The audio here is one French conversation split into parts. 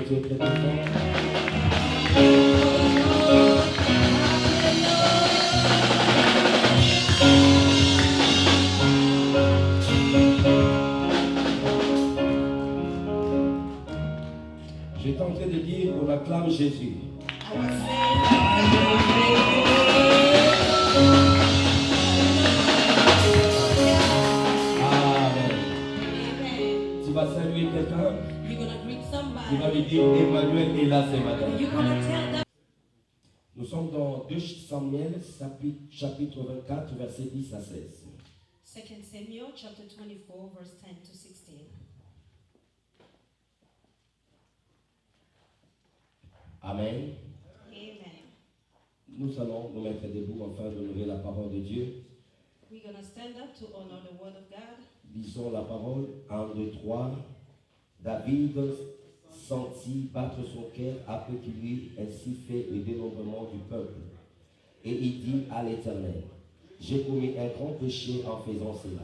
Dieu très très fort. J'étais en train de dire qu'on acclame Jésus. Tu vas saluer quelqu'un. Tu vas lui dire Emmanuel est là ce matin. Nous sommes dans 2 Samuel chapitre 24 verset 10 à 16. 2 Samuel chapter 24 verse 10 to 16. Amen. Amen. Nous allons nous mettre debout afin d'honorer la parole de Dieu. We're going to stand up to honor the word of God. Lisons la parole. 1, 2, 3. David sentit battre son cœur après qu'il eut ainsi fait le dénombrement du peuple. Et il dit à l'Éternel, j'ai commis un grand péché en faisant cela.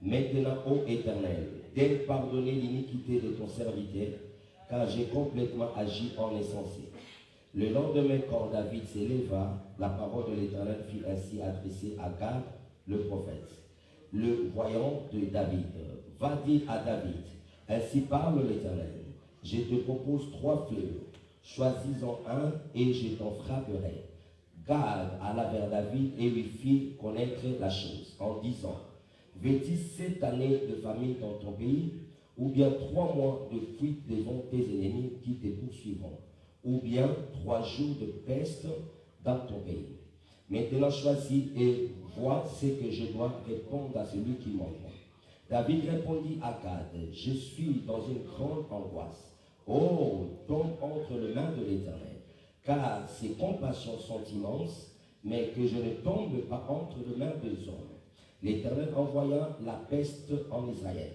Maintenant, ô Éternel, daigne pardonner l'iniquité de ton serviteur, car j'ai complètement agi en insensé. Le lendemain, quand David s'éleva, la parole de l'Éternel fut ainsi adressée à Gad, le prophète. Le voyant de David, va dire à David, ainsi parle l'Éternel, je te propose 3 fléaux, choisis-en un et je t'en frapperai. Gad alla vers David et lui fit connaître la chose, en disant, veux-tu 7 années de famine dans ton pays, ou bien 3 mois de fuite devant tes ennemis qui te poursuivront, ou bien 3 jours de peste dans ton pays. Maintenant choisis et vois ce que je dois répondre à celui qui m'envoie. David répondit à Gad, je suis dans une grande angoisse. Oh, tombe entre les mains de l'Éternel, car ses compassions sont immenses, mais que je ne tombe pas entre les mains des hommes. L'Éternel envoya la peste en Israël,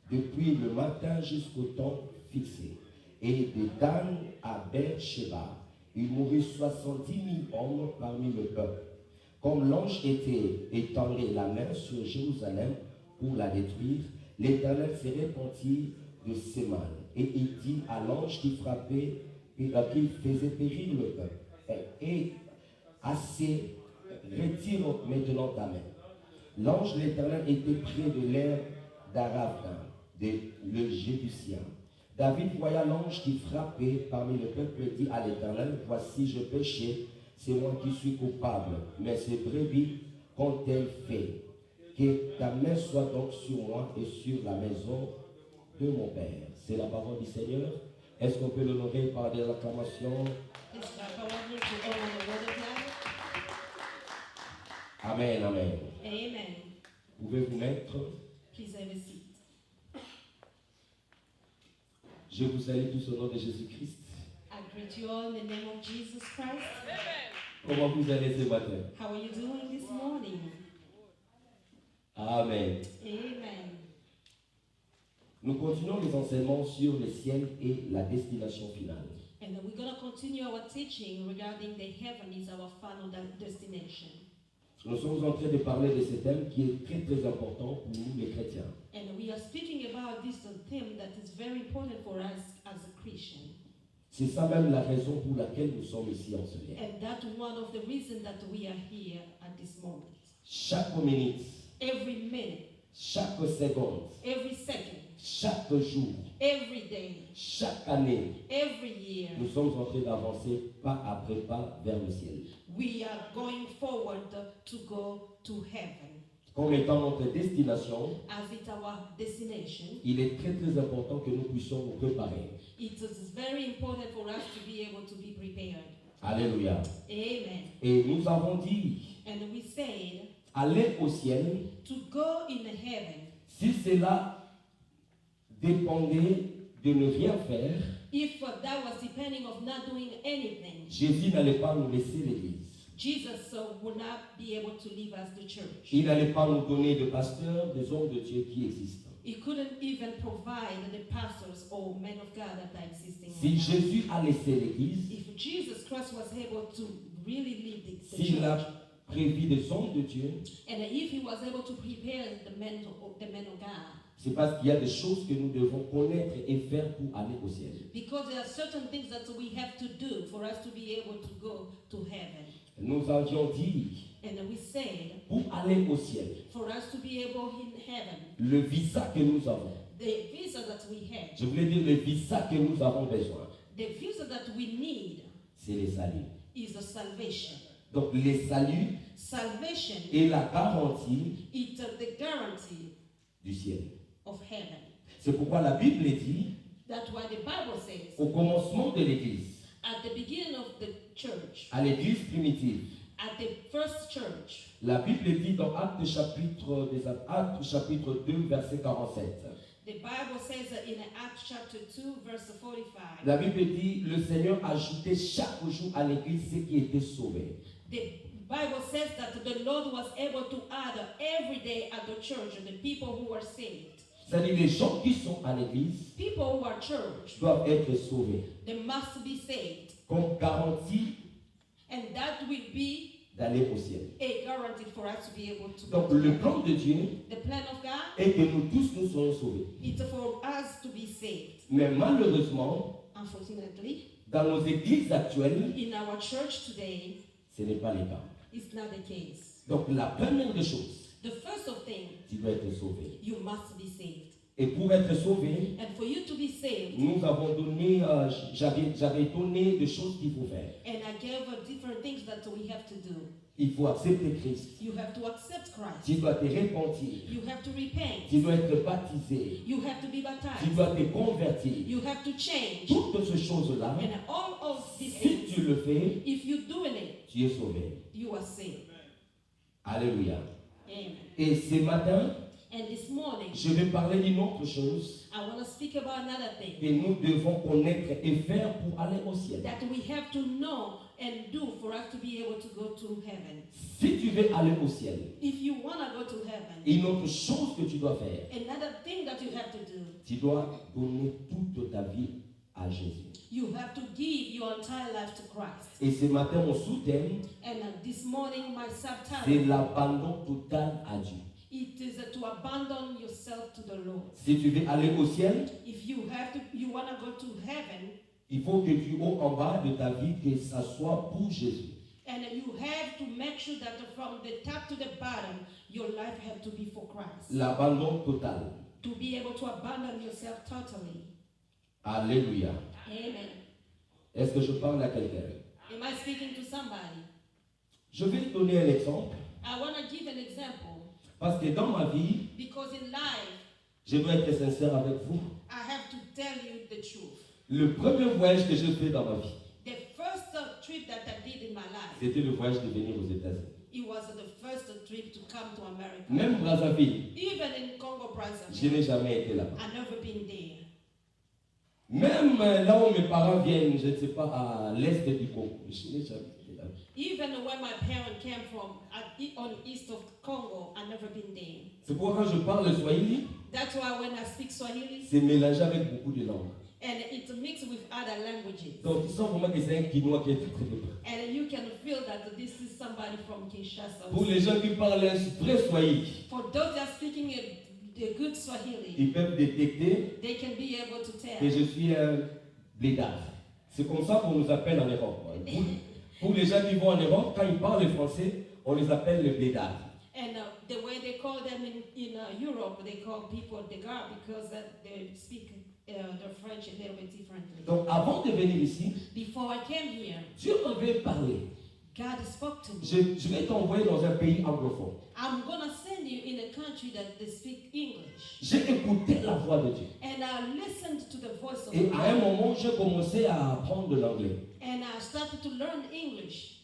depuis le matin jusqu'au temps fixé. Et de Dan à Beersheba, il mourut 70 000 hommes parmi le peuple. Comme l'ange étendait la main sur Jérusalem pour la détruire, l'Éternel se répandit de ses mains. Et il dit à l'ange qui frappait et qu'il faisait périr le peuple, et assez, retire maintenant ta main. L'ange de l'Éternel était près de l'air d'Aravin, le Jébusien. David voya l'ange qui frappait parmi le peuple et dit à l'Éternel, voici je péchais, c'est moi qui suis coupable, mais ces brebis qu'ont-elles fait? Que ta main soit donc sur moi et sur la maison de mon Père. C'est la parole du Seigneur. Est-ce qu'on peut l'honorer par des acclamations? Amen, amen. Amen. Vous pouvez vous mettre. Please have a seat. Je vous salue tous au nom de Jésus-Christ. I greet you all in the name of Jesus Christ. Comment vous allez ce matin? How are you doing this morning? Amen. Amen. Nous continuons les enseignements sur le ciel et la destination finale. And we're going to continue our teaching regarding the heaven is our final destination. Nous sommes en train de parler de ce thème qui est très très important pour nous les chrétiens. And we are speaking about this theme that is very important for us as a Christian. C'est ça même la raison pour laquelle nous sommes ici en ce lieu. And that's one of the reasons that we are here at this moment. Chaque minute, Every minute, chaque seconde, every second, chaque jour, every day, chaque année, every year, nous sommes en train d'avancer pas après pas vers le ciel. we are going forward to go to heaven. Comme étant notre destination, As it's our destination, il est très très important que nous puissions nous préparer. it is very important for us to be able to be prepared. Alléluia. Amen. Et nous avons dit, And we said aller au ciel, to go in heaven. si cela dépendait de ne rien faire, If that was depending of not doing anything, Jésus n'allait pas nous laisser l'église. Jesus would not be able to leave us the church. Il n'allait pas nous donner de pasteurs, des hommes de Dieu qui existent. He couldn't even provide the pastors or men of God that are existing. Si Jésus a laissé l'église, If Jesus Christ was able to really lead the s'il church, a prévu des hommes de Dieu, and if he was able to prepare the men of God, C'est parce qu'il y a des choses que nous devons connaître et faire pour aller au ciel. Because there are certain things that we have to do for us to be able to go to heaven. Nous avions dit, And we said, pour aller au ciel, for us to be able in heaven, le visa que nous avons, the visa that we have, je voulais dire le visa que nous avons besoin, the visa that we need c'est le salut. is the salvation. Donc le salut Salvation est la garantie is the guarantee du ciel. of heaven. C'est pourquoi la Bible dit, That's why the Bible says, au commencement de l'Église, at the beginning of the church, à l'Église primitive, at the first church, la Bible dit dans Actes chapitre 2, verset 47. the Bible says that in Acts chapter 2, verse 45, La Bible dit, le Seigneur ajoutait chaque jour à l'Église ceux qui étaient sauvés. the Bible says that the Lord was able to add every day at the church the people who were saved. C'est-à-dire les gens qui sont à l'Église People who are church, doivent être sauvés. they must be saved. Comme garantie And that will be d'aller au ciel. a guarantee for us to be able to Donc go to le heaven. plan de Dieu The plan of God est que nous tous nous soyons sauvés. is for us to be saved. Mais malheureusement, Unfortunately, dans nos églises actuelles, in our church today, ce n'est pas le cas. it's not the case. Donc la première des choses, The first of things, tu dois être sauvé. you must be saved. Et pour être sauvé, And for you to be saved, nous avons donné, j'avais donné des choses qu'il faut faire. and I gave different things that we have to do. Il faut accepter Christ. You have to accept Christ. Tu dois te repentir. You have to repent. Tu dois être baptisé. You have to be Tu baptized. dois te convertir. You have to change. Toutes ces choses-là, And all of these si things, tu le fais, if you're doing it, tu es sauvé. you are saved. Alléluia. Amen. Et ce matin, And this morning, je vais parler d'une autre chose I want to speak about another thing que nous devons connaître et faire pour aller au ciel. that we have to know and do for us to be able to go to heaven. Si tu veux aller au ciel, If you want to go to heaven, une autre chose que tu dois faire, another thing that you have to do, tu dois donner toute ta vie à Jésus. you have to give your entire life to Christ. Et ce matin, mon sous-thème, And this morning, my c'est subtitle, l'abandon total à Dieu. it is to abandon yourself to the Lord. Si tu veux aller au ciel, If you want to go to heaven, il faut que du haut en bas de ta vie, que ça soit pour Jésus. and you have to make sure that from the top to the bottom, your life has to be for Christ. L'abandon total. To be able to abandon yourself totally. Alléluia. Amen. Est-ce que je parle à quelqu'un? Am I speaking to somebody? Je vais te donner un exemple. I want to give an example Parce que dans ma vie, because in life, je dois être sincère avec vous. I have to tell you the truth. Le premier voyage que j'ai fait dans ma vie, The first trip that I did in my life, c'était le voyage de venir aux États-Unis. it was the first trip to come to America. Même Brazzaville, Even in Congo, je Brazzaville, n'ai jamais été là-bas. I've never been there. Même là où mes parents viennent, je ne sais pas, à l'est du Congo, je n'ai jamais été là-bas. Even where my parents came from, on east of Congo, I've never been there. C'est pourquoi quand je parle le Swahili, That's why when I speak Swahili, c'est mélangé avec beaucoup de langues. and it's mixed with other languages. Donc tu sens vraiment que c'est un Quinois qui est très près. And you can feel that this is somebody from Kinshasa. Pour les gens qui parlent un vrai Swahili, For those that are speaking the good Swahili, ils peuvent détecter they can be able to que tell. je suis un blédard. C'est comme ça qu'on nous appelle en Europe. Pour les gens qui vont en Europe, quand ils parlent le français, on les appelle les blédards. And the way they call them in Europe, they call people the Gar because they speak the French a little bit differently. Donc avant de venir ici, Before I came here, Dieu m'avait parlé. God spoke to me. Je vais t'envoyer dans un pays anglophone. I'm going to send you in a country that they speak English. J'ai écouté la voix de Dieu. And I listened to the voice of Et à un God. moment, j'ai commencé à apprendre l'anglais. And I started to learn English.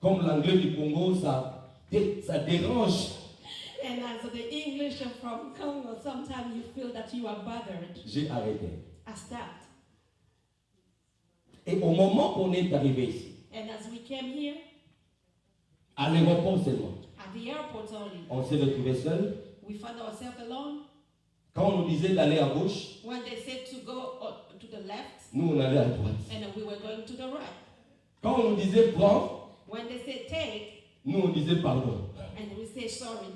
Comme l'anglais du Congo, ça dérange. And as the English from Congo, sometimes you feel that you are bothered. J'ai arrêté. I stopped. Et au moment qu'on est arrivé ici, And as we came here, à l'aéroport seulement, at the airport only, on s'est retrouvé seul. we found ourselves alone. Quand on nous disait d'aller à gauche, When they said to go to the left, nous on allait à droite. and we were going to the right. Quand on nous disait prends, When they said take, nous on disait pardon. and we said sorry.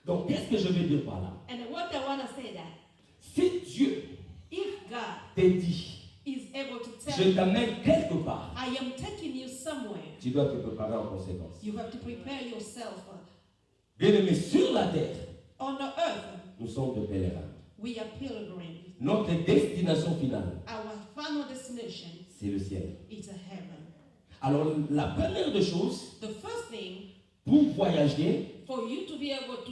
Donc, qu'est-ce que je veux dire par là? And what I want to say that Si Dieu if God te dit, is able to tell je you, t'amène quelque part, I am taking you somewhere, Tu dois te préparer en conséquence. you have to prepare yourself. bien-aimé, sur la terre, On the earth, Nous sommes de pèlerins. we are pilgrims. notre destination finale, Our final destination C'est le ciel. is a heaven. alors la première des choses, The first thing, pour voyager, for you to be able to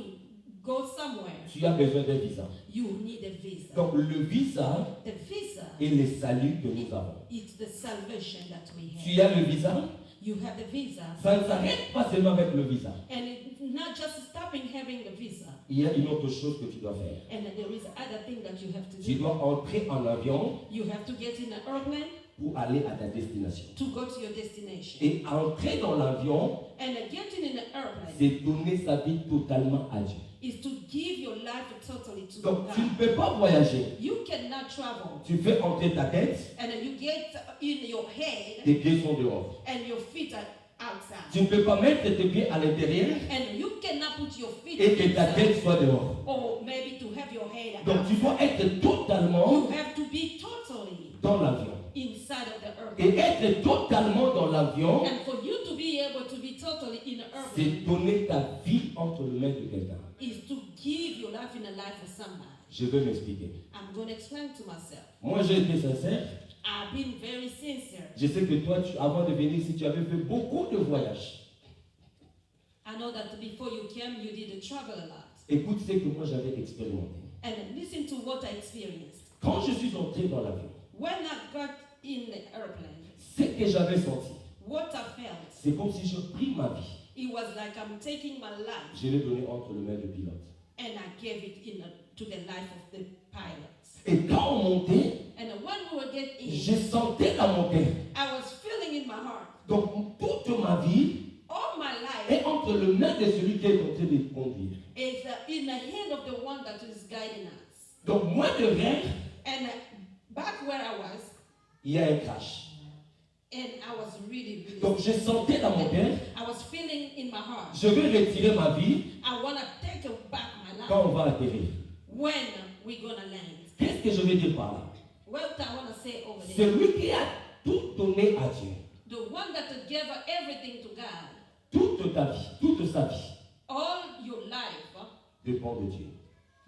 go somewhere, tu as besoin d'un visa. you need a visa. Donc, le visa The visa est le salut que nous avons. is the salvation that we Tu have. as le visa, You have the visa, ça ne s'arrête pas seulement avec le visa. and it's not just stopping having the visa. Il y a une autre chose que tu dois faire. And there is other thing that you have to Tu do. dois entrer en avion You have to get in an airplane pour aller à ta destination. to go to your destination. Et entrer dans l'avion, And getting in an airplane c'est donner sa vie totalement à Dieu. is to give your life totally to Donc, tu ne God. peux pas voyager. You cannot travel, Tu fais entrer ta tête, and you get in your head, tes pieds sont dehors. and your feet are outside. Tu ne peux pas mettre tes pieds à l'intérieur And you cannot put your feet et que ta inside, tête soit dehors. or maybe to have your head Donc, tu dois outside. être totalement You have to be totally dans l'avion. inside of the Et airplane. être totalement dans l'avion, And for you to be able to be totally in an c'est airplane donner ta vie entre les mains de quelqu'un. is to give your life in a life of somebody. Je vais m'expliquer. I'm going to explain to myself. Moi, j'ai été sincère. I've been very sincere. Je sais que toi, avant de venir ici, tu avais fait beaucoup de voyages. I know that before you came, you did travel a lot. Écoute ce que moi j'avais expérimenté. And listen to what I experienced. Quand je suis entré dans l'avion, When I got in the airplane, ce que j'avais senti, what I felt, c'est comme si je pris ma vie, it was like I'm taking my life je l'ai donné entre les mains du pilote. and I gave it to the life of the pilots. Et quand on montait, And when we were getting in, je sentais la montée. I was feeling in my heart, Donc toute ma vie all my life est entre les mains de celui qui est en train de conduire. is in the hand of the one that is guiding us. Donc moins de rien, And back where I was, il y a un crash. and I was really, really Donc je sentais la montée. I was feeling in my heart, Je vais retirer ma vie I want to take back my life. quand on va atterrir. When we gonna land? Qu'est-ce que je veux dire par là? What I want to say over there. Celui qui a tout donné à Dieu, The one that gave everything to God, toute ta vie, toute sa vie, all your life dépend de Dieu.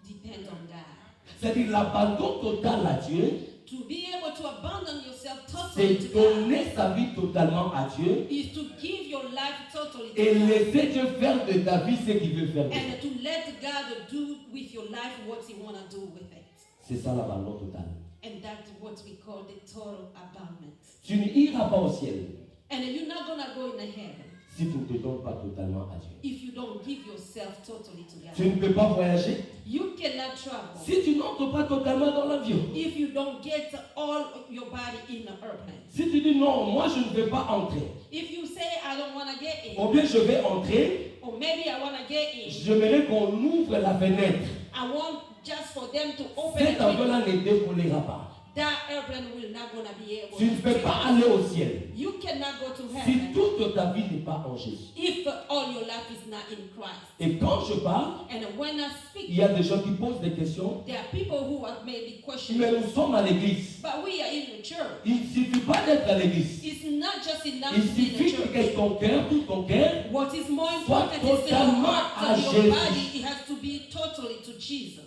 depends on God. C'est-à-dire l'abandon total à Dieu, To be able to abandon yourself totally c'est to God donner sa vie totalement à Dieu is to give your life totally to et God laisser Dieu faire de ta vie ce qu'il veut faire de toi. and to let God do with your life what He want to do with it. C'est ça l'abandon total. And that's what we call the total abandonment. Tu n'iras pas au ciel And you're not going to go in the heaven si tu ne te donnes pas totalement à Dieu. if you don't give yourself totally to Tu God. ne peux pas voyager You cannot travel si tu n'entres pas totalement dans l'avion. if you don't get all your body in the airplane. Si tu dis non, moi je ne vais pas entrer, If you say, I don't want to get in, ou bien je vais entrer, or maybe I want to get in, j'aimerais qu'on ouvre la fenêtre. I want just for them to open Cet it. avion-là ne décollera pas. That airplane will not gonna be able Tu ne to peux take pas you. aller au ciel You cannot go to si heaven toute ta vie n'est pas en Jésus. if all your life is not in Christ. Et quand je parle, And when I il speak, y a des gens qui posent des questions, there are people who are maybe questioning, mais nous sommes à l'église. but we are in the church. Il ne suffit pas d'être à l'église. It's not just enough Il to be in the suffit church. que ton cœur, tout ton cœur, What is more Sois important is the totalement heart à of your Jésus. body. It has to be totally to Jesus.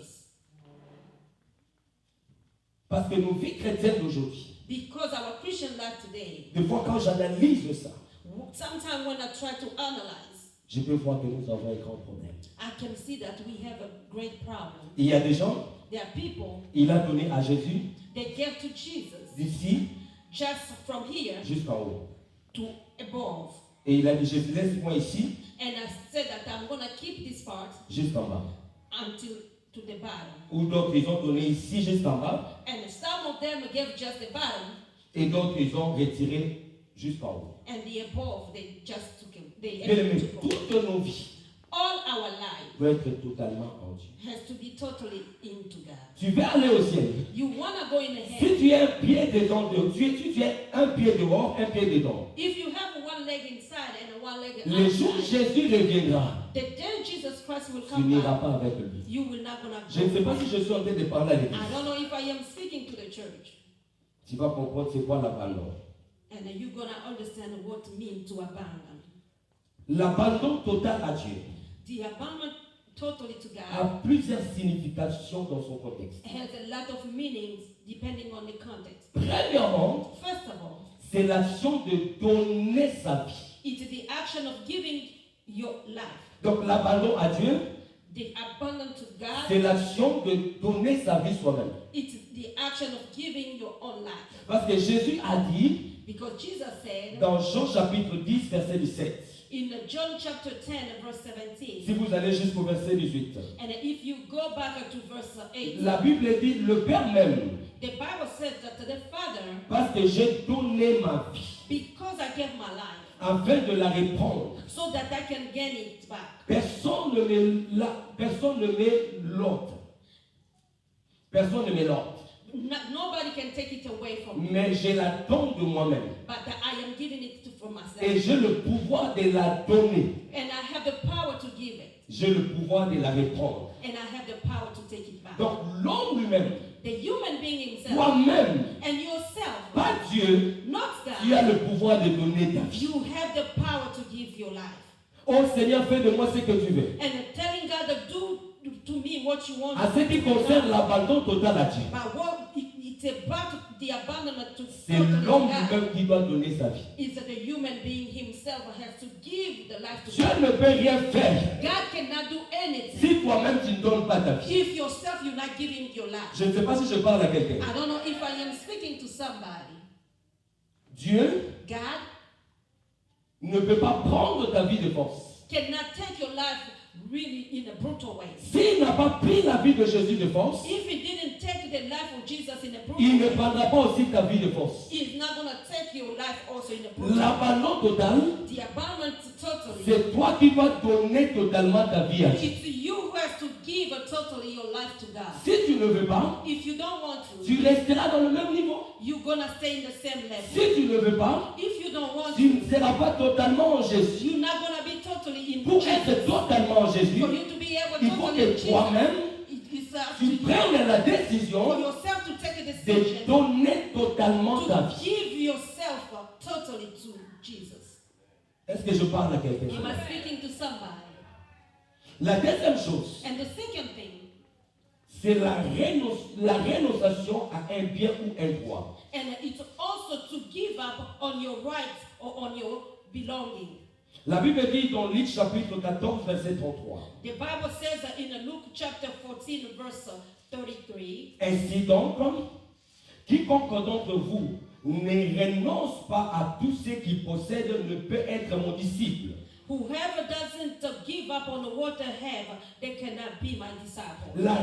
parce que nos vies chrétiennes d'aujourd'hui, Because our Christian life today, des fois quand j'analyse ça, sometimes when I try to analyze, je peux voir que nous avons un grand problème. I can see that we have a great problem. Il y a des gens, There are people il a donné à Jésus that gave to Jesus d'ici just from here jusqu'en haut. to above. Et il a dit, Jésus, laisse-moi ici And I said that I'm going to keep this part jusqu'en bas. until to the bottom. Ou d'autres, ils ont donné ici jusqu'en bas. And some of them gave just the bottom, Et d'autres, ils ont retiré jusqu'en haut. and the above, they just took it. They Bien aimé, took it. toutes nos vies All our life doivent être totalement en Dieu. has to be totally into God. Tu veux aller au ciel. You want to go in the Si heaven. tu es un pied dedans, tu es un pied dehors, un pied dedans. If you have one leg inside and one leg Le jour où outside. Jésus reviendra, The day Jesus Christ will tu come n'iras back, pas avec lui. you will not gonna Je ne sais go. pas si je suis en train de parler à l'église. I don't know if I am speaking to the church. Tu vas comprendre c'est quoi l'abandon. And you're gonna understand what it means to abandon. L'abandon total à Dieu The abandon totally to a God plusieurs significations dans son contexte. has a lot of meanings depending on the context. Premièrement, First of all, c'est l'action de donner sa vie. it's the action of giving your life. Donc l'abandon à Dieu, The abandon to God, c'est l'action de donner sa vie soi-même. it's the action of giving your own life. Parce que Jésus a dit Because Jesus said dans Jean chapitre 10, verset 17, in John chapter 10, verse 17, si vous allez jusqu'au verset 18, and if you go back to verse 8, la Bible dit, le Père même, the Bible says that the Father, parce que j'ai donné ma vie, because I gave my life, afin de la répandre, so that I can gain it back. personne ne met l'autre. Personne ne met l'autre. Nobody can take it away from me, Mais je la donne de moi-même. but that I am giving it for Et myself. j'ai le pouvoir de la donner. And I have the power to give it, J'ai le pouvoir de la répandre. and I have the power to take it back. Donc l'homme lui-même, The human being himself toi-même, and yourself, pas Dieu, not tu as God, le pouvoir de donner ta vie. you have the power to give your life. Oh Seigneur, fais de moi ce que tu veux. And telling God to do to me what you want. À ce qui concerne l'abandon total à Dieu, But what it's about the abandonment to c'est totally l'homme God. lui-même qui doit donner sa vie. Is that the human being himself has to give the life to Dieu God. ne peut rien faire God cannot do anything si toi-même tu ne donnes pas ta vie. if yourself you're not giving your life. Je ne sais pas si je parle à quelqu'un. I don't know if I am speaking to somebody. Dieu God ne peut pas prendre ta vie de force. cannot take your life really in a brutal way. S'il n'a pas pris la vie de Jésus de force, If he didn't take the life of Jesus in a il ne brutal way, prendra pas aussi ta vie de force. he's not going to take your life also in a brutal way. L'abandon total, The abandonment totally. c'est toi qui dois donner totalement ta vie à Dieu. It's you who has to give totally your life to God. Si tu ne veux pas, If you don't want to, tu resteras dans le même niveau. you're going to stay in the same level. Si tu ne veux pas, If you don't want tu to, ne seras pas totalement en Jésus. you're not going to be totally in Pour Jesus. être totalement en Jésus, For you to be able il to faut totally in que Jesus, toi-même, it's up to tu you. prennes la For décision yourself to take a de decision donner totalement ta to vie. give yourself totally to Jesus. Est-ce que je parle à quelqu'un? Am I speaking to somebody? La deuxième chose, And the second thing, c'est la rénonciation à un bien ou un droit. and it's also to give up on your rights or on your belonging. La Bible dit dans Luc chapitre 14, verset 33. The Bible says that in Luke chapter 14, verse 33, Ainsi donc, quiconque d'entre vous ne renonce pas à tout ce qu'il possède ne peut être mon disciple. whoever doesn't give up on what they have, they cannot be my disciple. La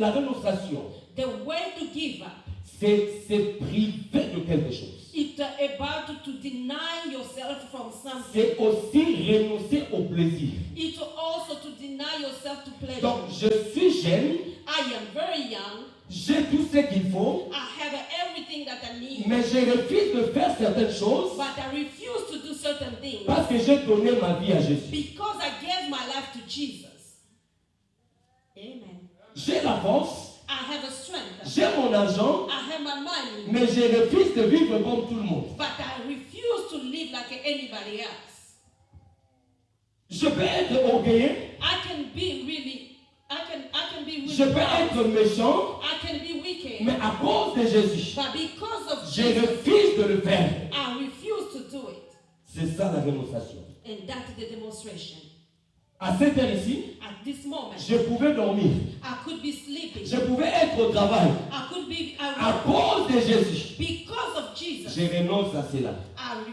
renonciation, The way to give up, c'est se priver de quelque chose. it's about to deny yourself from something. C'est aussi renoncer au plaisir. It's also to deny yourself to pleasure. Donc, je suis jeune, I am very young. j'ai tout ce qu'il faut, I have everything that I need, mais je refuse de faire certaines choses but I refuse to do certain things parce que j'ai donné ma vie à Jésus. because I gave my life to Jesus. Amen. J'ai la force, I have a strength. j'ai mon argent, I have my money, mais je refuse de vivre comme tout le monde. but I refuse to live like anybody else. Je peux être orgueilleux, I can be really je peux proud. être méchant, I can be wicked, mais à cause de Jésus, but because of je Jesus, refuse de le faire. I refuse to do it. C'est ça la démonstration. And that's the demonstration. À cette heure ici, At this moment, je pouvais dormir, I could be sleeping. je pouvais être au travail. I could be À cause de Jésus, because of Jesus. je renonce à cela. I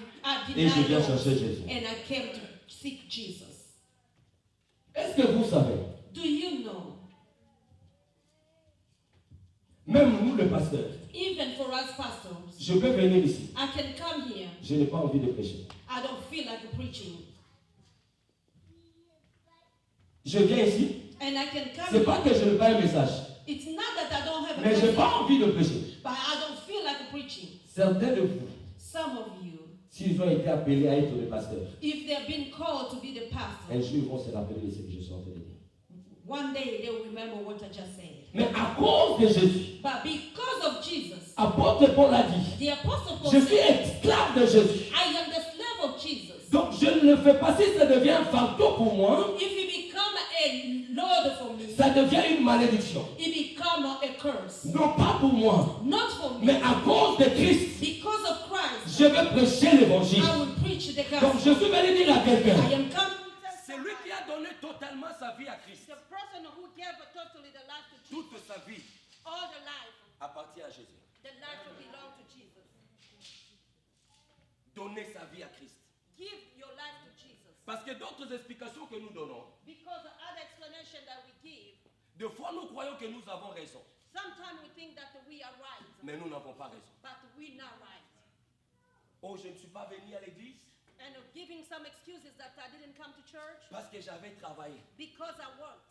Et je denied viens all, chercher Jésus. and I came to seek Jesus. Est-ce que vous savez, Do you know? même nous, le pasteur, Even for us pastors, je peux venir ici. I can come here. Je n'ai pas envie de prêcher. I don't feel like preaching, Je viens ici, and I can come c'est pas here. que je n'ai pas un message, It's not that I don't have a mais je n'ai message, pas envie de prêcher. but I don't feel like preaching. Certains de vous, Some of you, s'ils ont été appelés à être des pasteurs, if they've been called to be the pastor, un jour ils vont se rappeler de ce que je suis en train de dire. one day they will remember what I just said. Mais à cause de Jésus, But because of Jesus, apôtre Paul a dit, the apostle Paul je suis said, esclave de Jésus. I am the slave of Jesus. Donc je ne le fais pas. Si ça devient un fardeau pour moi, If he become a lord for me, ça devient une malédiction. it become a curse. Non pas pour moi, Not for me. mais à cause de Christ, Because of Christ, je vais prêcher l'évangile. I will preach the Donc gospel. je suis venu dire à quelqu'un, I am come. c'est lui qui a donné totalement sa vie à Christ. The person who gave totally the life to Jesus, Toute sa vie all the life, appartient à Jésus. the life will belong to Jesus. Donner sa vie à Christ. Give your life to Jesus. Parce que d'autres explications que nous donnons, Because the other explanation that we give, des fois nous croyons que nous avons raison, sometimes we think that we are right, mais nous n'avons pas raison. but we're not right. Oh, je ne suis pas venu à l'église And giving some excuses that I didn't come to church parce que j'avais travaillé, because I worked,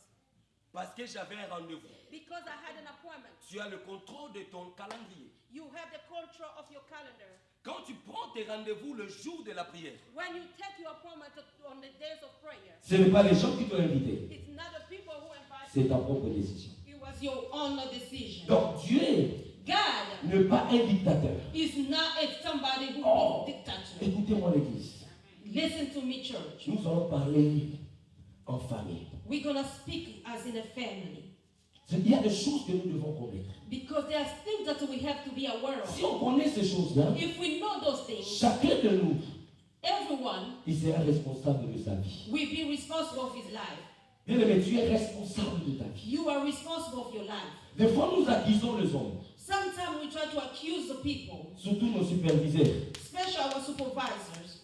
parce que j'avais un rendez-vous. because I had an appointment. Tu as le contrôle de ton calendrier. You have the control of your calendar. Quand tu prends tes rendez-vous le jour de la prière, When you take your appointment on the days of prayer, ce n'est pas les gens qui t'ont invité, it's not the people who invite c'est you. ta propre décision. It was your own decision. Donc Dieu God n'est pas un dictateur. is not somebody who Oh, is dictator. écoutez-moi l'église. Listen to me, church. Nous allons parler en famille. We're going to speak as in a family. Il y a des choses que nous devons connaître. Because there are things that we have to be aware Si of. on connaît ces choses-là, If we know those things, chacun de nous, everyone il sera responsable de sa vie. will be responsible of his life. Bien aimé, tu es responsable de ta vie. You are responsible of your life. Des fois, nous accusons les hommes, Sometimes we try to accuse the people, surtout nos superviseurs. especially our supervisors.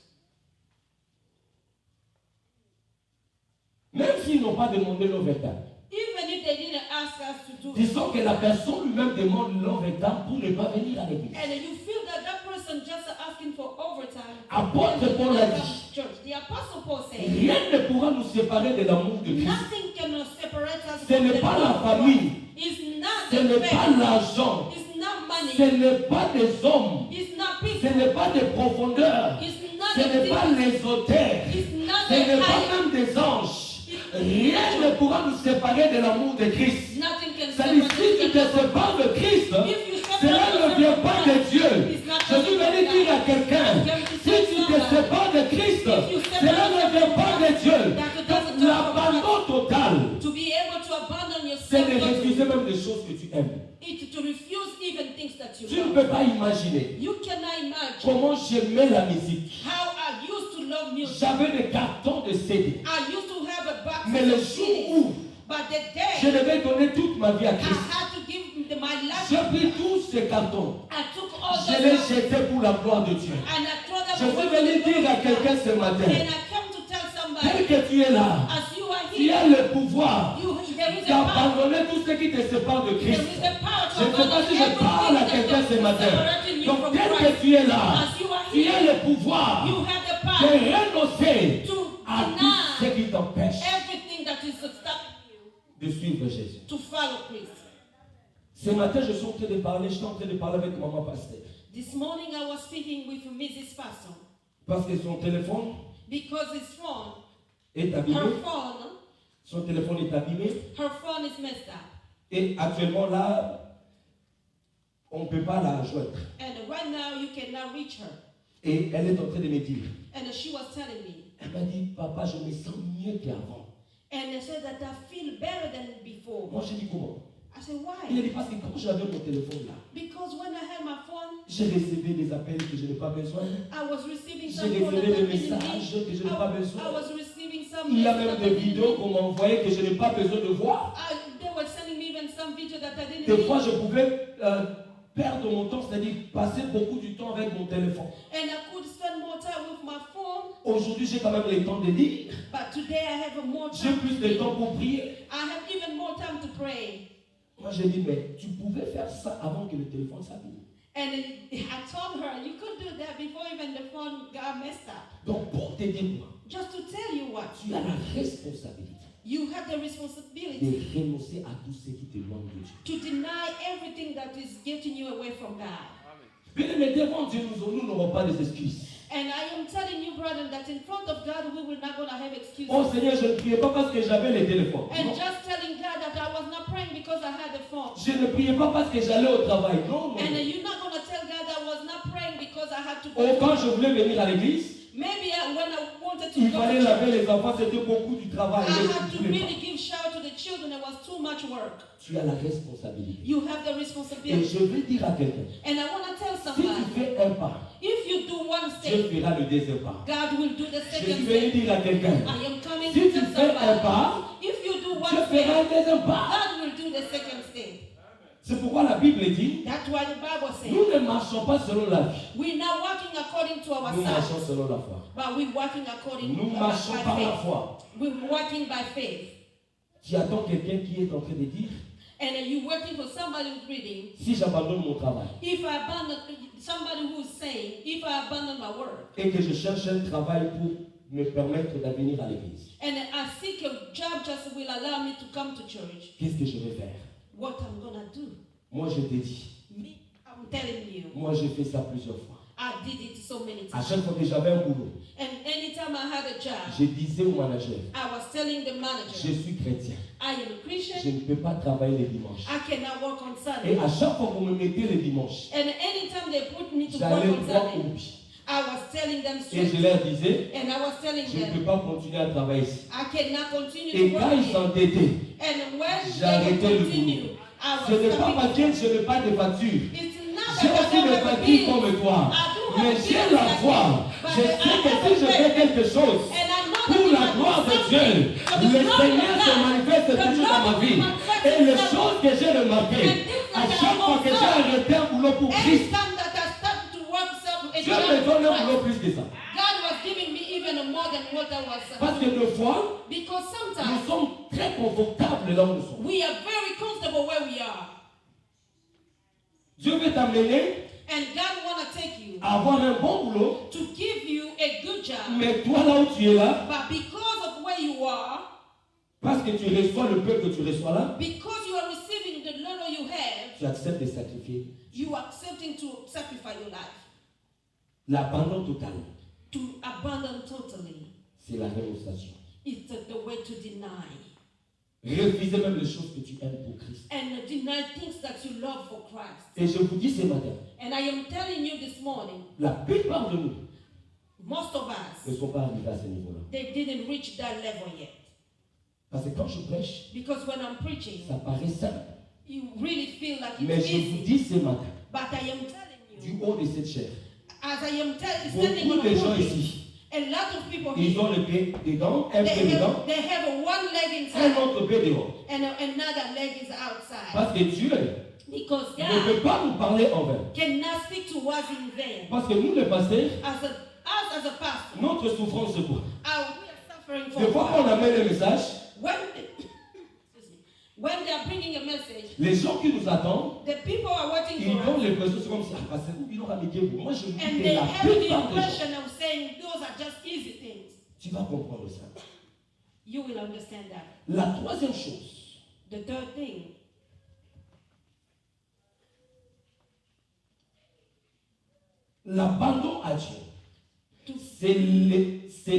Même s'ils n'ont pas demandé l'overtime. Even if they didn't ask us to do it. Disons que la personne lui-même demande l'overtime pour ne pas venir à l'église. And you feel that that person just asking for overtime. Apôtre Paul a dit, Church. The apostle Paul said, rien ne pourra nous séparer de l'amour de Christ. nothing can separate us Ce from n'est the pas love la of God. famille, It's not ce the n'est pas family. l'argent, It's not money. ce n'est pas des hommes, It's not ce people. n'est pas des profondeurs, It's not ce n'est pas the les auteurs, It's not ce n'est the pas higher. même des anges. Rien ne pourra nous séparer de l'amour de Christ. Nothing can Ça dit, si tu te separate us. sépares de Christ, If you separate cela ne yourself vient from pas God, de Dieu. it's not Je suis venu dire à quelqu'un, si tu te sépares de Christ, cela ne vient pas de Dieu. Donc l'abandon total, to be able to abandon c'est yourself, de not refuser même des choses que tu aimes. to refuse even things that you Tu ne love. peux pas imaginer You cannot imagine comment j'aimais la musique. how I used to love music. J'avais des cartons de CD. I used to have a box Mais le of jour CDs, où but the je day devais donner toute ma vie à I Christ, had to give my life, j'ai pris tous ces cartons. I took all Je the les stuff jetais pour la gloire de Dieu. and I threw Je them suis away venu to the dire à Lord. quelqu'un ce matin, And I come to tell tel somebody, que tu es là, as you are tu as here, le pouvoir there is a power. d'abandonner tout ce qui te sépare de There Christ. is a power Je to ne sais pas si je parle à quelqu'un ce matin. separating you Donc from tel que Christ. tu es là, As you are tu as here, le pouvoir you have the de power renoncer to à tout ce deny qui t'empêche everything that is stopping you de suivre Jésus. to follow Christ. Ce matin, je suis en train de parler, j'étais en train de parler avec maman pasteur. This morning I was speaking with Mrs. Pastor Parce que son téléphone because his phone, est abîmé. Son téléphone est abîmé. her phone is messed up. Et actuellement là, on ne peut pas la joindre. And right now you cannot reach her. Et elle est en train de me dire, And she was telling me, elle m'a dit, papa, je me sens mieux qu'avant. and I said that I feel better than before. Moi, j'ai dit comment? I said, Il a why? dit, parce que quand j'avais mon téléphone là, Because when I had my phone, j'ai recevé des appels que je n'ai pas besoin. I was receiving J'ai some phone recevé that des I didn't messages need. que je n'ai pas I besoin. was receiving some Il y a messages même that I des didn't vidéos need. qu'on m'a envoyées que je n'ai pas besoin de voir. They were sending me even some video that I didn't Des need. fois, je pouvais perdre mon temps, c'est-à-dire passer beaucoup du temps avec mon téléphone. And I could spend more time with my phone, Aujourd'hui, j'ai quand même le temps de lire. but today I have more J'ai time. plus de temps pour prier. I have even more time to pray. Moi, j'ai dit, mais tu pouvais faire ça avant que le téléphone s'abîme. And I told her, you could do that before even the phone got messed up. Donc, pour te dire quoi, Just to tell you what, tu as la responsabilité you have the responsibility de renoncer à tout ce qui t'éloigne de Dieu. to deny everything that is getting you away from God. Bien aimé, devant Dieu, nous n'aurons pas des excuses. And that in front of God we will not gonna have excuses. Oh Seigneur, je ne priais pas parce que j'avais les téléphones. And Non. just telling God that I was not praying because I had the phone. Je ne priais pas parce que j'allais au travail. Non, non. And you're not gonna tell God I was not praying because I had to go. Oh, to quand je work. voulais venir à l'église, Maybe when I wanted to il go fallait to laver church, les enfants, c'était beaucoup du travail. I Je had ne to voulais really pas. give shower to the children. It was too much work. Tu as la responsabilité. You have the Et responsibility. je vais dire à quelqu'un, And I want to tell si tu somebody, fais un pas, if you do one Dieu step, fera le deuxième pas. God will do the Je suis second venu step. dire à quelqu'un, I am coming si to tu tell fais un somebody, pas, if you do one Dieu fera un step, deuxième pas. God will do the second step. C'est pourquoi la Bible dit, That's why the Bible says, nous ne marchons pas selon la vie, we're not walking according to nous ourselves, marchons selon la foi. but we're walking according Nous by marchons par la faith. foi. We're walking by faith. Tu attends quelqu'un qui est en train de dire, And you're waiting for somebody who's reading. si j'abandonne mon travail If I abandon, somebody who's saying, if I abandon my work, et que je cherche un travail pour me permettre d'avenir à l'église, and I seek a job just will allow me to come to church, qu'est-ce que je vais faire? what I'm gonna do? Moi je te dis, Me, I'm telling you, moi j'ai fait ça plusieurs fois. I did it so many À times. chaque fois que j'avais un boulot, And anytime I had a job, je disais au manager, I was telling the je manager, suis chrétien, I am a je Christian, ne peux pas travailler les dimanches. I cannot work on Et Sunday. à chaque fois que vous me mettez les dimanches, And anytime they put me to work j'allais on voir au Sunday, pied. I was telling them Et je straight. leur disais, And I was telling je ne peux them, pas continuer à travailler ici. I cannot continue Et to quand work ils here. s'endettaient, And when j'arrêtais they le continue, boulot. I Ce was n'est pas parce stopping. que je n'ai pas de facture. It's not J'ai that I aussi don't des have a factures bill. comme toi. I do have Mais a j'ai bill la like foi. you. Je But sais I que have si je a fais faith. quelque chose And I know that pour if la I do gloire de something Dieu, for the le glory of Seigneur se God, manifeste the toujours dans ma Lord vie. will manifest Et les himself. choses que j'ai remarquées, à chaque fois que j'ai arrêté un boulot pour Every Christ, time that I started to work self a Dieu job me for donne un Christ, boulot plus que ça. God was giving me even more than what I was. Parce que des fois, Because nous sometimes sommes très confortables là où nous sommes. we are very comfortable where we are. Dieu veut t'amener And God want to take you à avoir un bon boulot, to give you a good job. mais toi là où tu es là, But because of where you are, parce que tu reçois le peu que tu reçois là, because you are receiving the little you have, tu acceptes de sacrifier. you are accepting to sacrifice your life. L'abandon total, To abandon totally. c'est la rénonciation. It's the way to deny. Refuser même les choses que tu aimes pour Christ. And deny things that you love for Christ. Et je vous dis ce matin, And I am telling you this morning, la plupart de nous most of ne us, sont pas arrivés à ce niveau-là. they didn't reach that level yet. Parce que quand je prêche, Because when I'm preaching, ça paraît simple. you really feel like Mais it's je vous easy. dis ce matin, But I am telling du you, haut de cette chair, as I am standing beaucoup on de a gens pulpit, ici, a lot of people ils here, ont le pied dedans, un pied dedans, they have one leg un inside autre pied dehors. and another leg is outside. Parce que Dieu Because ne God peut pas nous parler en vain. cannot speak to us in vain. Parce que nous, les pasteurs, Us as a pastor, notre souffrance, c'est quoi? we are suffering Des fois for qu'on amène un message, when, excuse me, when they are bringing a message, les gens qui nous attendent, the people are waiting ils for donnent us, l'impression, c'est comme si, ah, pasteur, il aura mis Dieu. Moi, je vous dis and que they la have the plupart des gens, impression of saying those are just easy things. tu vas comprendre ça. You will understand that. La troisième chose, The third thing, l'abandon à Dieu, to, c'est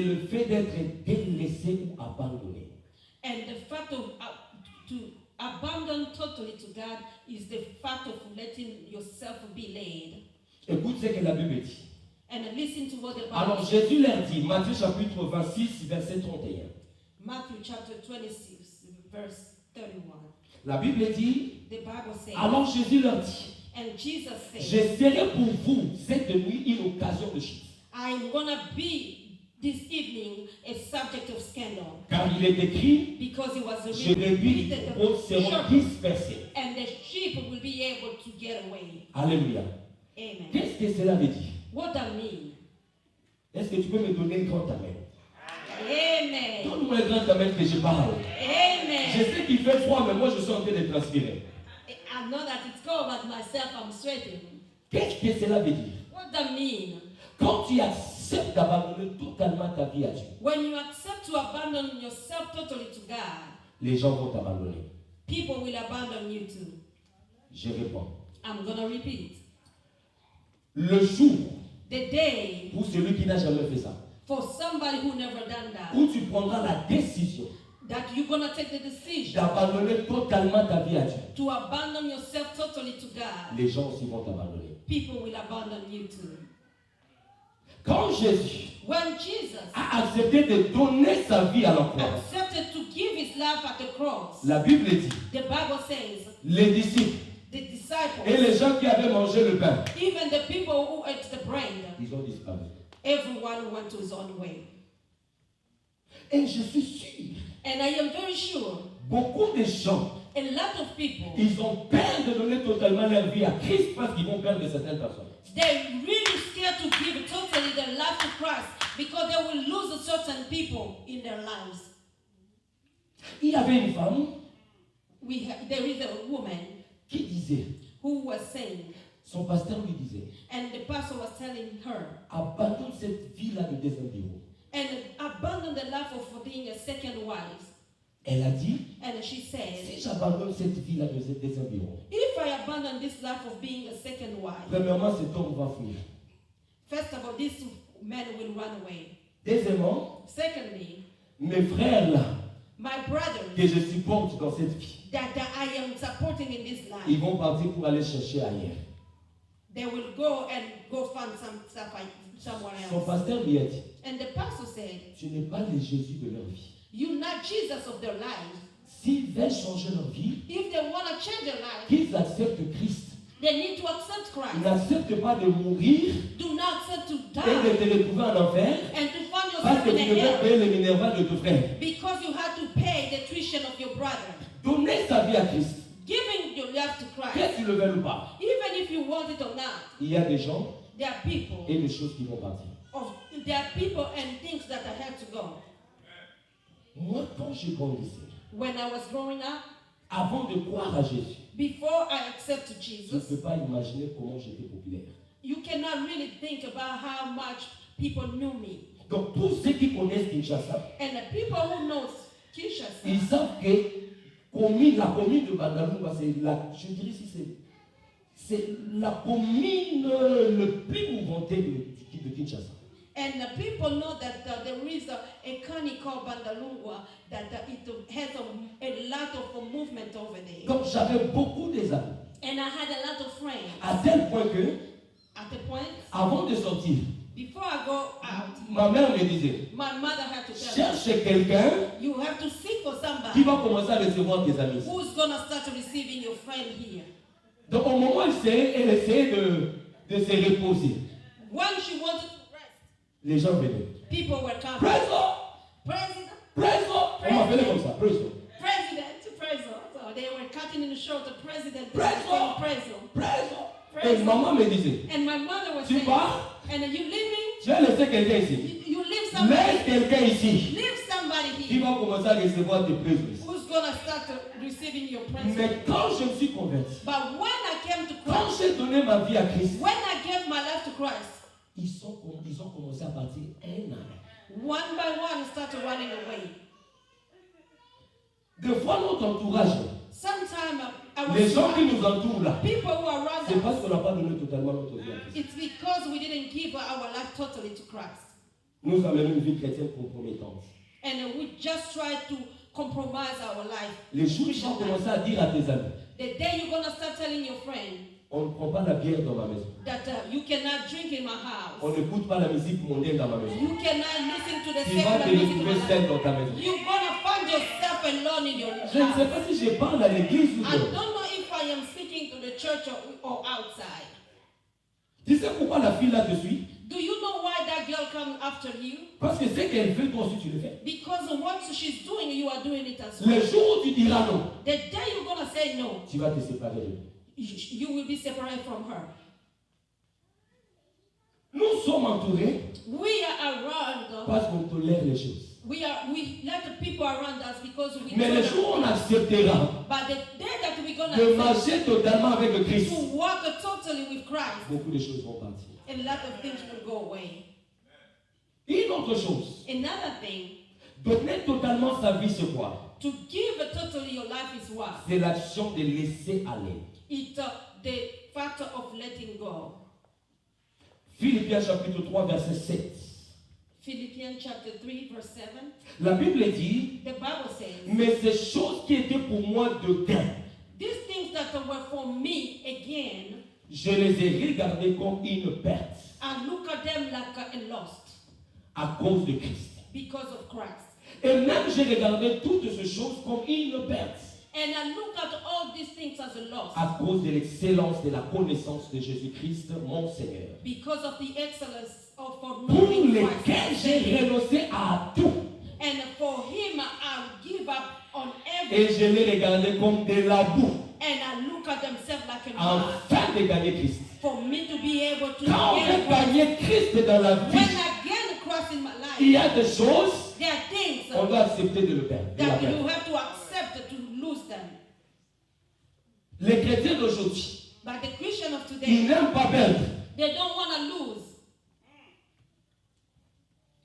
le fait d'être délaissé ou abandonné. and the fact of to abandon totally to God is the fact of letting yourself be laid. Écoute ce que la Bible dit. And listen to what the Bible Alors says. Jésus leur dit, Matthieu chapitre 26, verset 31. Matthew chapter 26, verse 31. La Bible dit, The Bible says, alors Jésus leur dit, and Jesus said, je serai pour vous cette nuit une occasion de chute. I'm gonna be this evening a subject of scandal, Car il est écrit, because it was je brebis written, seront shepherd, dispersés. and the sheep will be able to get away. Alléluia. Amen. Qu'est-ce que cela veut dire? What that mean? Est-ce que tu peux me donner un grand amen? Amen. Donne-moi un grand amen que je parle. Je Amen. sais qu'il fait froid, mais moi je suis en train de transpirer. I know that it's cold, but myself I'm sweating. Qu'est-ce que cela veut dire? What that mean? Quand tu acceptes d'abandonner totalement ta vie à Dieu, When you accept to abandon yourself totally to God, les gens vont t'abandonner. people will abandon you too. Je réponds. I'm gonna repeat. Le jour, The day pour celui qui n'a jamais fait ça, For somebody who never done that, où tu prendras la décision that you're gonna take the decision d'abandonner totalement ta vie à Dieu. to abandon yourself totally to God. Les gens aussi vont t'abandonner. People will abandon you too. Quand Jésus When Jesus a accepté de donner sa vie à la croix, accepted to give his life at the cross, la Bible dit, the Bible says les disciples the et disciples, les gens qui avaient mangé le pain, even the people who ate the bread, ils ont disparu. everyone went to his own way. Et je suis sûr, And I am very sure beaucoup de gens, a lot of people, ils ont peur de donner totalement leur vie à Christ parce qu'ils vont perdre certaines personnes. they're really scared to give totally their life to Christ because they will lose certain people in their lives. Il y avait une femme There is a woman qui disait, who was saying, son pasteur lui disait, and the pastor was telling her, abandonne cette vie-là de deuxième bureau. and abandon the life of being a second wife. Elle a dit, And she si said, j'abandonne cette vie-là de deuxième bureau, if I abandon this life of being a second wife, premièrement, cet homme va fuir. first of all, this man will run away. Deuxièmement, Secondly, mes frères là, my brothers que je supporte dans cette vie, that I am supporting in this life, ils vont partir pour aller chercher ailleurs. they will go and go find some stuff somewhere Son else. pasteur lui a dit, And the pastor said, tu n'es pas le Jésus de leur vie. you're not Jesus of their lives. S'ils veulent changer leur vie, If they want to change their life, qu'ils acceptent Christ. they need to accept Ils Christ. n'acceptent pas de mourir Do not accept to et de die te retrouver en enfer and to find parce yourself que in tu a devais hell payer le minerval de ton frère. because you had to pay the tuition of your brother. Donner sa vie à Christ, Giving your life to Christ, que tu le veuilles ou pas, even if you want it or not, il y a des gens there are people, et des choses qui vont partir. there are people and things that I had to go. Moi, quand je grandissais, When I was growing up, avant de croire à Jésus, before I accepted je ne Jesus, peux pas imaginer comment j'étais populaire. you cannot really think about how much people knew me. Donc, tous ceux qui connaissent Kinshasa, And the people who know Kinshasa, ils savent que la commune de Bandalunga, c'est la, je dirais si c'est la commune le plus mouvementée de Kinshasa. and the people know that there is a county called Bandalungwa that it has a lot of movement over there. Donc, j'avais beaucoup des amis. And I had a lot of friends. À tel point que, At the point, avant de sortir, before I go out, ma mère me disait, my mother had to tell me, cherche quelqu'un you have to seek for qui somebody va commencer à recevoir tes amis. who's going to start receiving your friend here. Donc, au moment où elle essayait de se reposer, When she wanted to rest, les gens venaient. people were coming. Preso! President, Preso! On m'appelait comme ça, Preso. President. So they were cutting in the short, the president. Preso! President. Preso! Et maman me disait, And my mother was tu saying, pars, and you leaving? tu as laissé quelqu'un ici. You leave somebody. Laisse quelqu'un ici Leave somebody qui here va commencer à recevoir tes présos. who's going to start receiving your present. Mais quand je me suis converti, But when I came to quand Christ, j'ai donné ma vie à Christ, when I gave my life to Christ, ils ont commencé à partir un à un. one by one started running away. Des fois, notre entourage, Sometimes I was les gens qui surrounded- nous entourent là, people who are around c'est parce us. qu'on n'a pas donné totalement notre vie à Christ. It's because we didn't give our life totally to Christ. Nous avons une vie chrétienne compromettante. And we just try to compromise our life. Les jours où tu vas commencer à dire à tes amis, The day you're going to start telling your friend on ne prend pas la bière dans ma maison. that you cannot drink in my house, On n'écoute pas la musique mondaine dans ma maison. you cannot listen to the Tu vas secular te music in retrouver my seul house, dans ta maison. you're going to find yourself alone in your Je ne sais house. pas si je parle à l'église ou I non. don't know if I am speaking to the church or outside. Tu sais pourquoi la fille là te suit? Do you know why that girl comes after you? Parce que ce qu'elle fait, toi aussi tu le fais. Because what she's doing, you are doing it as well. Le jour où tu diras non, The day you're going to say no, tu vas te séparer de lui. you will be separated from her. Nous sommes entourés We are around. parce qu'on tolère les choses. We let the people around us because we Mais le tolerate. jour où on acceptera But the day that we're gonna de accept marcher totalement avec le Christ, to walk totally with Christ, beaucoup de choses vont partir. a lot of things will go away. Une autre chose, Another thing, donner totalement sa vie, c'est quoi? to give totally your life is what? C'est l'action de laisser aller. It's the factor of letting go. Philippiens chapitre 3, verset 7. Philippians chapter 3, verse 7. La Bible dit, The Bible says, mais ces choses qui étaient pour moi de gain, these things that were for me again, je les ai regardées comme une perte I look at them like a lost à cause de Christ. because of Christ. Et même j'ai regardé toutes ces choses comme une perte And I look at all these things as a loss à cause de l'excellence de la connaissance de Jésus-Christ, mon Seigneur. because of the excellence of for Pour knowing lesquels Christ. j'ai renoncé à tout. And for him, I'll give up on Et everything. je les regardais comme de la boue, And I look at themselves like a man. afin de gagner Christ. For me to be able to Quand on veut gain Christ. gagner Christ dans la When vie, I gain Christ in my il y life, a des choses, there are things on doit accepter de le perdre. de la that perdre. you have to accept to lose them. Les chrétiens d'aujourd'hui, But the Christian of ils today, n'aiment pas perdre. they don't want to lose.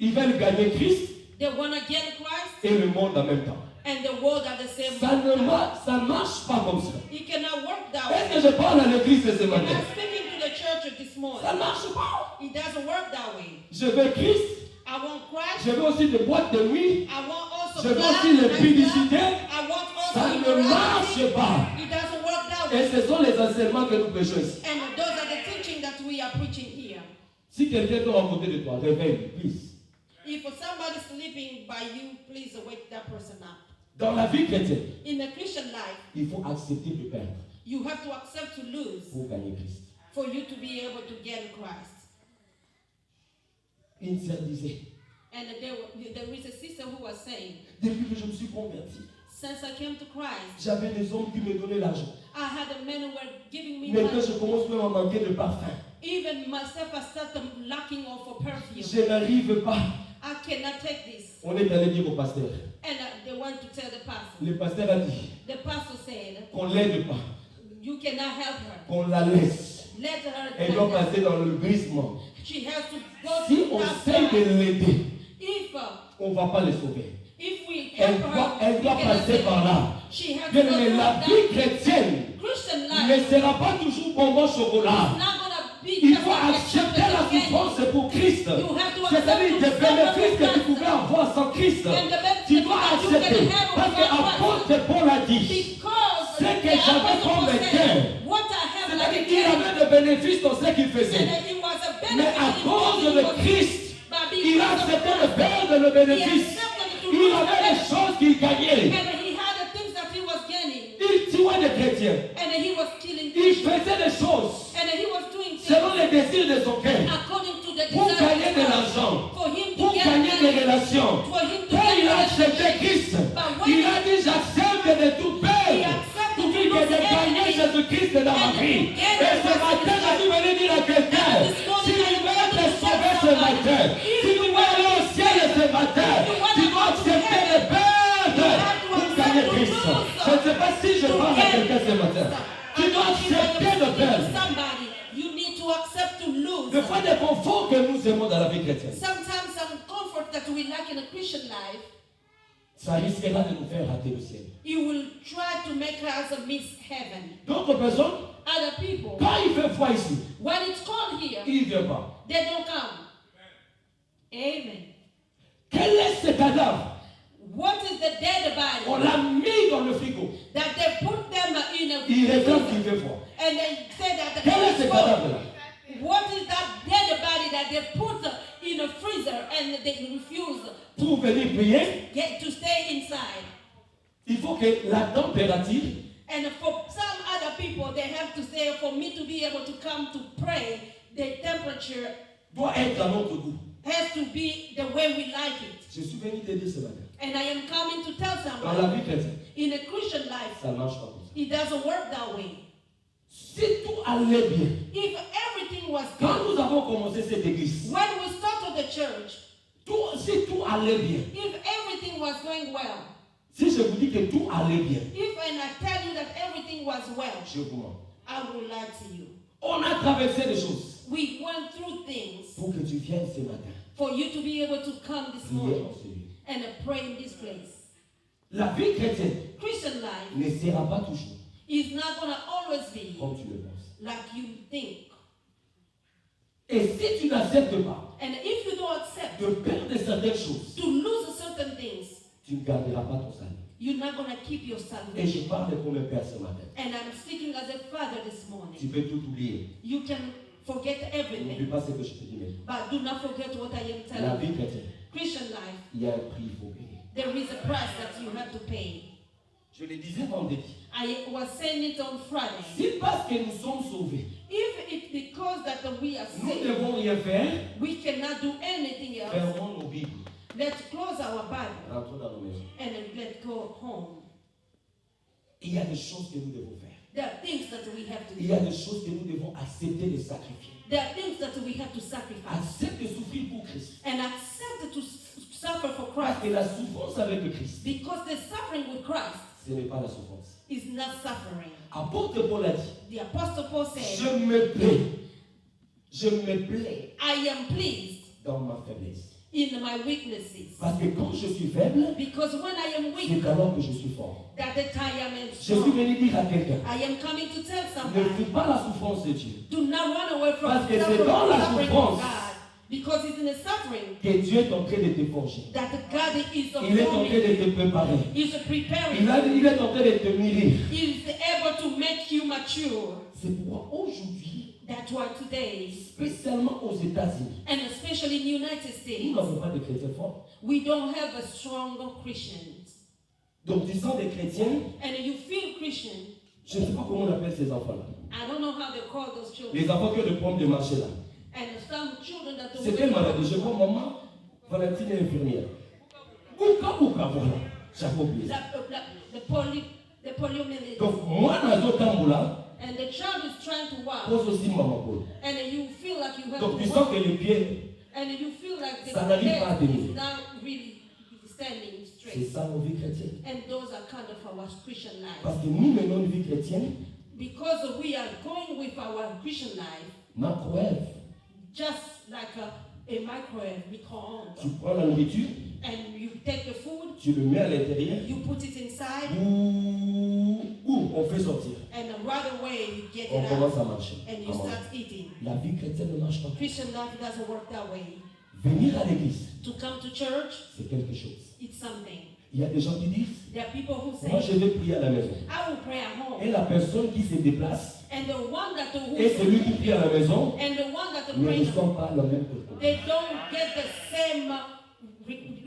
Ils veulent gagner Christ They want to gain Christ et le monde en même temps. and the world at the same Ça time. ne marche pas comme ça. It cannot work that Est-ce way. que je parle à l'église ce And matin? I'm speaking to the church this Ça morning. ne marche pas. It doesn't work that way. Je veux Christ, I want Christ. je veux aussi des boîtes de nuit, I want also je veux class, aussi les night publicités. class. I want Ça also ne immorality. marche pas. It doesn't work that Et way. ce sont les enseignements que nous prêchons ici. And those are the teaching that we are preaching here. Si quelqu'un tombe à côté de toi, réveille, please. If somebody's sleeping by you, please wake that person up. Dans la vie chrétienne, In the Christian life, il faut accepter de perdre you have to accept to lose pour gagner Christ. for you to be able to gain Christ. Une sœur disait, And there is a sister who was saying, depuis que je me suis converti, since I came to Christ, j'avais des hommes qui me donnaient l'argent. I had a men who were giving me Maintenant, money. je commence même à manquer de parfum. Even myself, I started lacking of a perfume. Je n'arrive pas. I cannot take this. On est allé dire au pasteur. And they went to tell the pastor. Le pasteur a dit The pastor said, qu'on ne l'aide pas, you cannot help her. qu'on la laisse. Let her Elle doit do that. passer dans le brisement. She has to go Si through on that essaie de path. l'aider, If on ne va pas le sauver. we Elle help doit, her, elle doit we cannot passer save par her. là. She has to Bien go aimé, through la that. vie chrétienne Christian ne life sera pas toujours bonbon chocolat. is not going to be Il just faut like a accepter la chocolate candy. souffrance pour Christ. You have to C'est-à-dire accept des to bénéfices que tu suffer pouvais avoir sans Christ. And the Tu benefit dois that you can accepter. have Parce que without Christ. apôtre Paul a dit, Because Ce que the j'avais apostle comme said, gain, what I have like c'est-à-dire a qu'il gain, avait des bénéfices dans ce qu'il faisait. and it was a benefit Mais à in cause what de he was Christ, doing. But il a because of accepté de Christ, perdre le he bénéfice. accepted to Il lose the avait des benefit. choses qu'il gagnait. And he had the things that he was gaining. Il tuait des chrétiens. And he was killing Il people. faisait des choses And he was doing selon things les désirs de son cœur. according to the Pour desire gagner of de God. l'argent. For him to Pour get gagner des money. relations. For him to Quand get il a accepté relationship. Christ, But when il a dit j'accepte de tout he perdre. accepted Pour to dire que lose de gagner everything. Jésus-Christ dans ma And to vie. get Et ce Christ matin, in his je suis venu dire à quelqu'un, And this morning si tu I veux want être to sauvé tell ce somebody, matin, if si tu you veux want aller au to ciel get ce matin, if you want tu to dois go to accepter de heaven, perdre you have to pour accept gagner to Christ. lose. Je ne sais pas si je To parle à get quelqu'un ce matin. Tu dois accepter de perdre. Somebody, you need to accept to lose. Le fois de confort que nous aimons dans la vie chrétienne, Sometimes some comfort that we lack in a Christian life, ça risquera de nous faire rater le ciel. you will try to make us miss heaven. D'autres personnes, Other people, quand il fait froid ici, when it's cold here, ils ne viennent pas. they don't come. Amen. Quel est ce cadavre? What is the dead On body l'a mis dans le frigo. that they put them in a Il réclame qu'il freezer, fait froid. and they say that Quel est ce it's cold? cadavre-là? What is that dead body that they put in a freezer and they refuse Pour venir prier, to stay inside? il faut que la température And for some other people, they have to say, for me to be able to come to pray, the temperature doit être à notre goût. has to be the way we like it. Je suis venu te dire ce matin. And I am coming to tell Dans la somebody, vie chrétienne, in a Christian life, ça ne marche pas comme ça. it doesn't work that way. Si tout allait bien, If everything was quand good, nous avons commencé cette église, when we started the church, si tout allait bien, if everything was going well, si je vous dis que tout allait bien, if and I tell you that everything was well, je vous mens. I will lie to you. On a traversé des choses We went through things pour que tu viennes ce matin. for you to be able to come this Prier morning en celui. and pray in this place. La vie chrétienne Christian life ne sera pas toujours is not going to always be comme tu le penses. like you think. Et si tu n'acceptes pas And if you don't accept that de perdre certaines choses, to lose certain things, tu ne garderas pas ton salut. you're not going to keep your Et salvation. je parle comme un père ce matin. And I'm speaking as a father this Tu morning. peux tout oublier. You can forget N'oublie everything, pas ce que je te dis maintenant. but do not forget what I am La telling you. vie chrétienne, Christian life, il y a un prix, il faut payer. there is a price that you have to pay. Je le disais vendredi. I was saying it on Friday. Si parce que nous sommes sauvés, If it's because that we are nous ne saved, devons rien faire, we cannot do anything else. fermons nos Bibles. Let's close our Bible Rentrons dans nos maisons. and then let's go home. Il y a des choses que nous devons faire. There are things that we have to Il y a do. des choses que nous devons accepter de sacrifier. There are things that we have to sacrifice Accepte de souffrir pour Christ. and accept to suffer for Parce Christ, que la souffrance avec le Christ, because the suffering with Christ ce n'est pas la souffrance. is not suffering. Apôtre Paul a dit, The Apostle Paul said, je me plais I am pleased dans ma faiblesse. in my weaknesses, Parce que quand je suis faible, because when I am weak, c'est alors que je suis fort. that the time I am Je suis strong. venu dire à quelqu'un, I am coming to tell ne somebody, fuis pas la souffrance de Dieu. do not run away from Parce que the c'est dans la suffering souffrance of God, because it's in the suffering Que Dieu est en train de te forger. that God is Il est en train de te préparer. is preparing, Il est en train de te mûrir. is able to make you mature. C'est pourquoi aujourd'hui, That's why today, spécialement aux États-Unis, and especially in the United nous States, n'avons pas de chrétiens forts. we don't have a strong Christians. Donc, tu sens des chrétiens, And you feel Christian. je ne sais pas comment on appelle ces enfants-là. I don't know how they call those children. Les enfants qui ont le problème de marcher là. And some children that C'est quelle maladie? Je vois maman, Valentine est infirmière. Bouka, voilà. J'avais oublié. the poliomyelitis. Donc, moi, dans un tamboula, And the child is trying to walk. pose aussi maman Paul. And you feel like you have Donc, tu to sens walk. que les pieds, And you feel like the Ça n'arrive pas à head tenir. is not really standing c'est straight. ça nos vies chrétiennes. And those are kind of our Christian life. Parce que nous menons une vie chrétienne, Because we are going with our Christian life, macro-ève. just like a microwave, micro-ondes. Tu prends la nourriture, And you take the food, tu le mets à l'intérieur, you put it inside, ou on fait sortir. and right away you get On it commence out à marcher. and you à manger. start eating. La vie chrétienne ne marche pas. Christian life doesn't work that way. Venir à l'église, To come to church, c'est quelque chose. it's something. Il y a des gens qui disent, There are people who moi say, je vais prier à la maison. I will pray at home. Et la personne qui se déplace And the one that et celui qui prie à la maison and the one that ne prays, reçoivent pas le même réponse. they don't get the same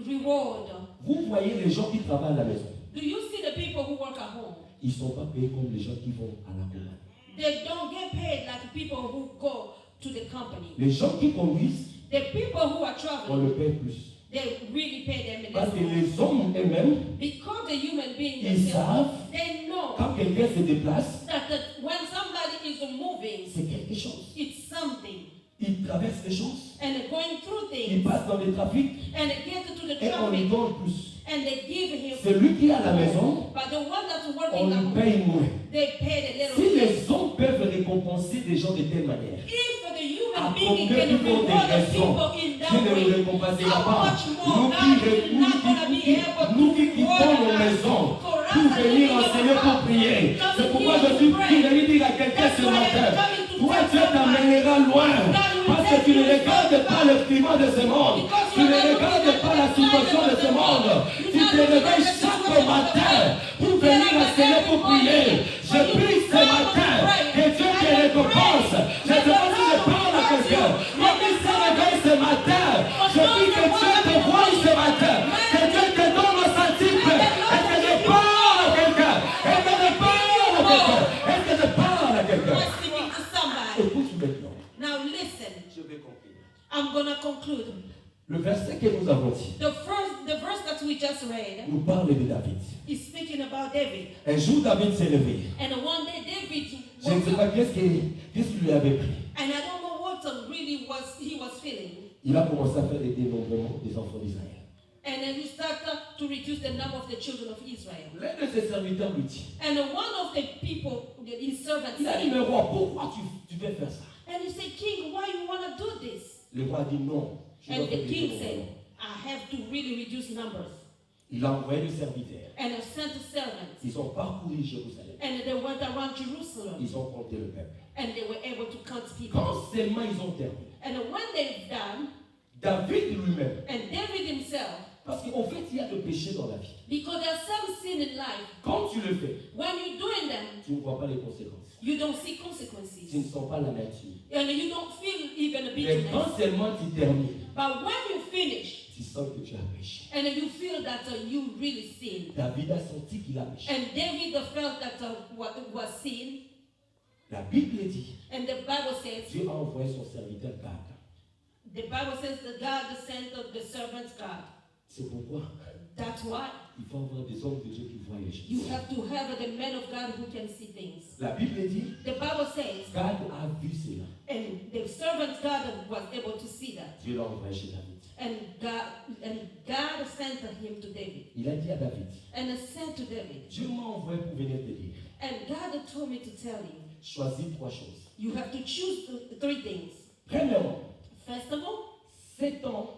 reward. Vous voyez les gens qui travaillent à la maison, Do you see the people who work at home? ils ne sont pas payés comme les gens qui vont à la compagnie. They don't get paid like the people who go to the company. Les gens qui conduisent, The people who are on traveling, le paye plus. they really pay them Parce que less. les hommes eux-mêmes, Because the human beings ils themselves, savent they know quand quelqu'un se déplace, that when somebody is moving, c'est quelque chose. it's something. Ils traversent les choses, And they're going through ils things, passent dans les trafics and they get to the et on lui traffic, donne plus. and they give him. Celui qui est à la maison, But the one that's on working at lui home, paye moins. they pay the Si little bit. les hommes peuvent récompenser des gens de telle manière, If the à human being combien can il faut des reward the raisons people in qui that ne nous way, récompensera how pas? much more Nous God is qui, not going to be able nous to qui reward quittons nos us maisons for us pour that venir live in enseigner our pour house, prier. coming C'est pourquoi here je suis to pray. venu dire à quelqu'un That's ce why I'm matin, coming to toi tell Dieu somebody. t'amènera loin parce que tu ne regardes pas le climat de ce monde, tu ne regardes pas la situation de ce monde, tu te réveilles chaque matin pour venir enseigner pour prier. Je prie ce matin que Dieu te récompense. Je ne sais pas si je parle à quelqu'un. Moi qui se réveille ce matin, je prie que Dieu te voie ce matin, que Dieu te donne un centime et que je parle à quelqu'un, et que je parle à quelqu'un, et que je parle à quelqu'un. I'm speaking to somebody. Écoute maintenant, Now listen, je vais conclure. I'm going to conclude. Le verset que nous avons dit The verse that we just read nous parle de David. is speaking about David. Un jour, David s'est levé. And one day David Je ne sais woke pas up, qu'est-ce qu'il lui avait pris. and I don't know what really he was feeling. Il a commencé à faire des dénombrements des enfants d'Israël. And then he started to reduce the number of the children of Israel. L'un de ses serviteurs lui dit, And one of the people, his servants, il a dit, said, mais roi, pourquoi tu veux faire ça? and he said, King, why you want to do this? Le roi a dit non. Je dois And faire the des king dénombrements. said, I have to really reduce numbers. Il a envoyé le serviteur. And I sent the servants. Ils ont parcouru Jérusalem. And they went around Jerusalem. Ils ont compté le peuple. And they were able to count people. Quand seulement ils ont terminé, And when they've done, David lui-même, And David himself, parce qu'en fait, il y a le péché dans la vie. because there's some sin in life, Quand tu le fais, when you're doing them, tu ne vois pas les conséquences. you don't see Tu consequences. ne sens pas l'amertume. And you don't feel even a Mais quand bitterness. seulement tu termines, But when you finish, tu sens que tu as péché. and you feel that you really sinned, David a senti qu'il a péché. and David felt that what was sin, La Bible dit, and the Bible says, Dieu a envoyé son serviteur Gad. the Bible says that God sent the servant God. C'est pourquoi That's why il faut avoir des hommes de Dieu qui voient les you choses. have to have the man of God who can see things. La Bible dit, The Bible says, Gad a vu cela. and the servant God was able to see that. Dieu l'a envoyé chez David. And God sent him to David. Il a dit à David, And said to David, Dieu m'a envoyé pour venir te dire, and God told me to tell you, choisis 3 choses. you have to choose 3 things. Premièrement, First of all, 7 ans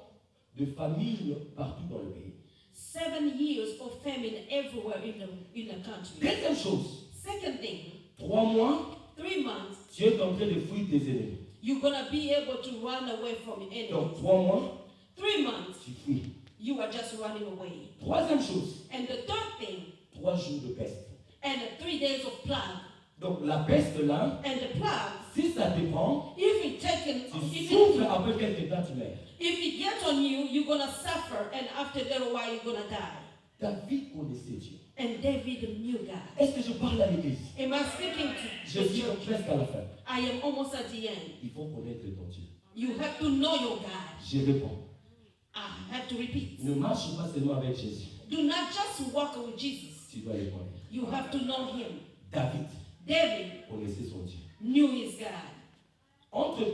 de famine partout dans le pays. 7 years of famine everywhere in the country. Deuxième chose, Second thing, 3 mois, 3 months, tu es en train de fuir tes ennemis. you're gonna be able to run away from the enemy. Donc 3 mois, 3 months, tu fuis. you are just running away. Troisième chose, And the third thing, 3 jours de peste. and 3 days of plague. Donc la peste là, And the plague, si ça te prend, if it taken, tu souffres, après quelques temps tu meurs. if it gets on you, you're gonna suffer, and after a little while, you're gonna die. David connaissait Dieu. And David knew God. Est-ce que je parle à l'église? Am I speaking to Je the suis church? presque à la fin. I am almost at the end. Il faut connaître ton Dieu. You have to know your God. Je réponds. I have to repeat. Ne marche pas seulement avec Jésus. Do not just walk with Jesus. Tu dois le connaître. You have to know him. David David connaissait son Dieu. knew his God. Entre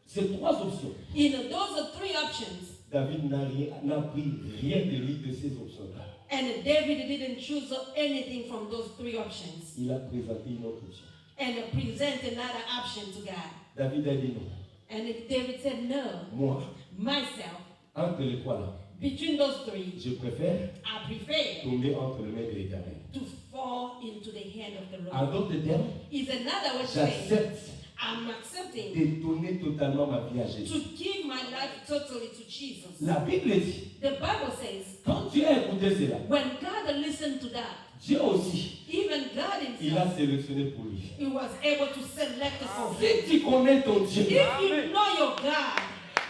ces 3 options, In those 3 options, David n'a pris rien de lui de ces options-là. and David didn't choose anything from those 3 options Il a présenté une autre option. and present another option to God. David a dit non. And David said, no, Moi, myself, entre les 3 là, between those 3, je préfère I prefer tomber entre les mains de l'Éternel. to fall into the hand of the En Lord. d'autres termes, Is another way to say, j'accepte I'm accepting de donner totalement ma vie à to Jésus. give my life totally to Jesus. La Bible dit, The Bible says, quand tu as écouté cela, when God listened to that, Dieu aussi, even God il a himself, sélectionné pour lui. he was able to select for him. Si tu connais ton Dieu, If you know your God,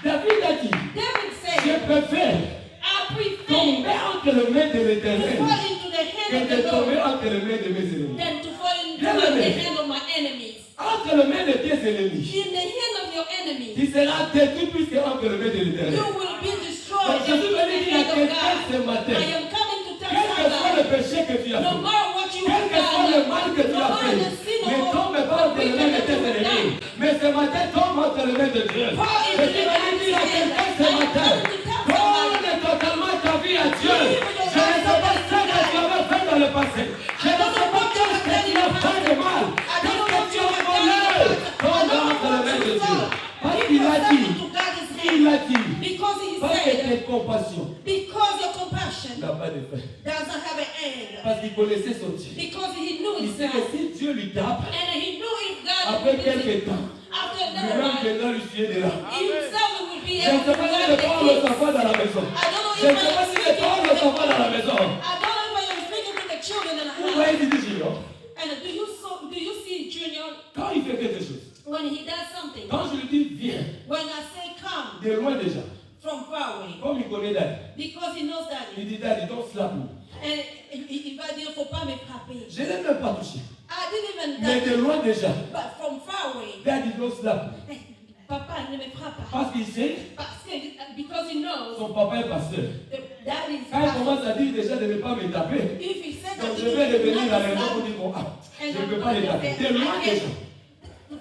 David a dit, David je said, préfère I prefer tomber entre les mains de to l'Éternel fall into the que hand of de the tomber Lord entre les mains de mes ennemis. than to fall into Bien the aimé. hand of my enemies. Entre les mains de tes ennemis, In the hand of your enemy, tu seras détruit plus qu'entre les mains de you l'Éternel. will be destroyed Donc, je suis in the venu dire à hand of quelqu'un ce God. matin, I am coming to tell quel que soit le somebody, péché que tu as no fait, matter what you quel have que soit le done, mal que tu no as matter fait, the sin ne or tombe pas entre les mains de tes ennemis. Mais ce matin, tombe entre les mains de Dieu. Je suis venu dire à quelqu'un ce matin, donne totalement ta vie à Dieu. Je ne sais pas ce que tu avais fait dans le passé. Je ne sais pas qu'est-ce que tu as fait de mal. Qu'est-ce que tu as volé. Tombe entre les mains de Dieu. Parce qu'il a dit, il a dit, because he parce que said, tes compassions because your compassion n'a pas de fin. doesn't have an end. Parce qu'il connaissait son Dieu. Because he knew Il his sait que God. si Dieu lui tape, And he knew if God après would visit, quelques temps, after lui-même that while, viendra lui tuer de là. himself would be Je ne able sais to pas si wipe les the parents le kids. savent pas dans la maison. I don't know Je if ne sais I pas am si les speaking parents to le the savent pas dans la maison. I don't know if I am speaking to the children in the Vous house. voyez Didi Junior, And do you see Junior quand il fait quelque chose, when he does something? quand je lui dis viens, When I say come de loin déjà, from far away, comme il connaît Daddy, because he knows that. il dit Daddy, don't slap me. And il va dire faut pas me frapper. Je ne l'ai même pas touché. I didn't even Mais de loin déjà, but from far away. Daddy, don't slap me. Papa ne me frappe pas. Parce qu'il sait, Parce que because he knows son papa est pasteur. that is Quand il commence à dire déjà de ne pas me taper, if he said donc that je vais revenir à la maison pour dire bon, je ne peux pas les taper. De loin déjà.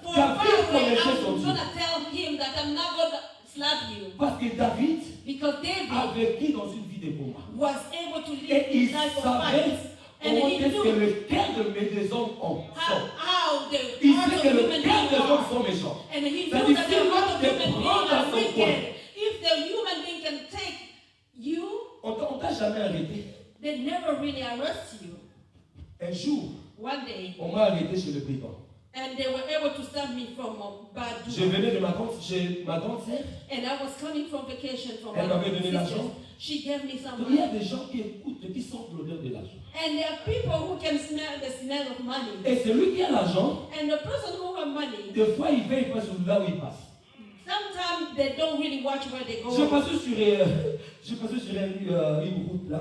for David far away, connaissait I'm son Dieu. gonna tell him that I'm not gonna slap you. Parce que David Because David a vécu dans une vie de combat. was able to live Et il his life of savait fight. And comment he est-ce que knew le cœur des hommes how the Il heart sait of que le human cœur des beings hommes are. sont méchants. And he Ça knew dit, that si the l'homme heart of te human prend beings dans are son coin, wicked. If the human being can take you, on t'a jamais arrêté. they never really arrest you. Un jour, One day, on m'a arrêté chez le brigand. And they were able to stop me from bad Je doing. venais de chez ma grande sœur. And I was coming from vacation from Elle one of m'avait my donné sisters. l'argent. She gave me some Il y a money. des gens qui écoutent, qui sentent l'odeur de l'argent. And there are people who can smell the smell of money. Et celui qui a l'argent, And the person who has money, des fois il veille pas sur là où il passe. sometimes they don't really watch where they go. Je passais sur une route là.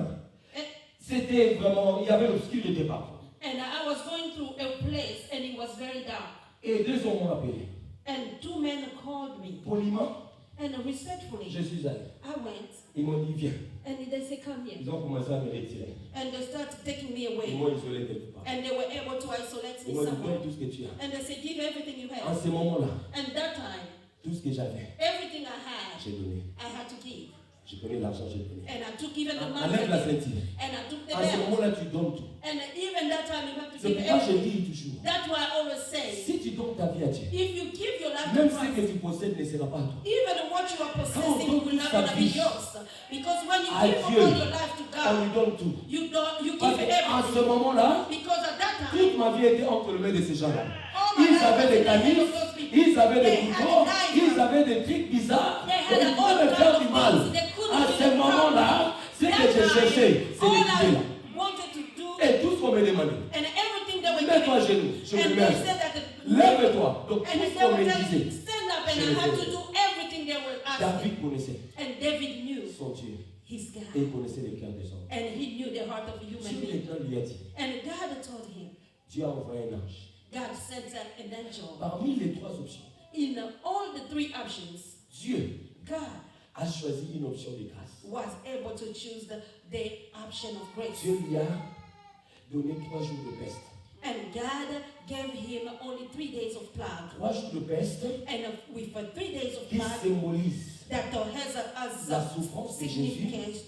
C'était vraiment, il y avait l'obscurité partout. And I was going through a place and it was very dark. Et deux hommes m'ont appelé. And two men called me. Poliment, And respectfully, je suis allé. I went. Ils m'ont dit viens. And they said, come here. Ils ont commencé à me retirer. And they started taking me Ils away. m'ont isolé quelque part. And they were able to isolate Ils me m'ont dit somewhere. donne tout ce que tu as. And they said, give everything you En have. ce moment-là, And that time, tout ce que j'avais, everything I had, j'ai donné. I had to give. J'ai donné l'argent, j'ai donné. And I took even the money. Enlève la ceinture. And I took the En ce belt. moment-là, tu donnes tout. And even that time, you have to C'est give pourquoi je everything. dis toujours, That's why I always say, si tu donnes ta vie à Dieu, if you give your life même to ce que Christ, tu possèdes ne sera pas à toi. even what you are possessing donne will not toute sa gonna be vie yours. Because when you à give Dieu, all your life to On God, lui donne tout. you Parce give qu'en ce everything. moment-là, Because at that time, toute ma vie était entre les mains de ces gens-là. all my Ils life avaient was des in the hands canifs, of those people. ils avaient des They had couteaux, a knife. ils avaient des trucs bizarres. They had Ils all pouvaient me kinds faire of du mal. things. They couldn't À do ce the moment-là, ce que That j'ai time, cherché, c'est all de quitter là. I wanted to do, Et tout ce qu'on me demandait. and everything they were Mets-toi à giving genoux, me, je me and mets à they genoux. said that Lève-toi. Donc tout and ce they qu'on were me telling me, disait, stand up, and je I le had to faisais. do everything they were asking. David connaissait And David knew son Dieu. his God. Et il connaissait les cœurs des hommes. And he knew the heart of a human Dieu being. maintenant lui a dit, And God told him, Dieu a envoyé un ange. God sent an angel. Parmi les trois options, In all the three options, Dieu God a choisi une option de grâce. was able to choose the option of grace. Dieu lui a donné 3 jours de peste. And God gave him only 3 days of plague. 3 jours de peste And with 3 days of qui plague, symbolisent that has la a souffrance de Jésus significance,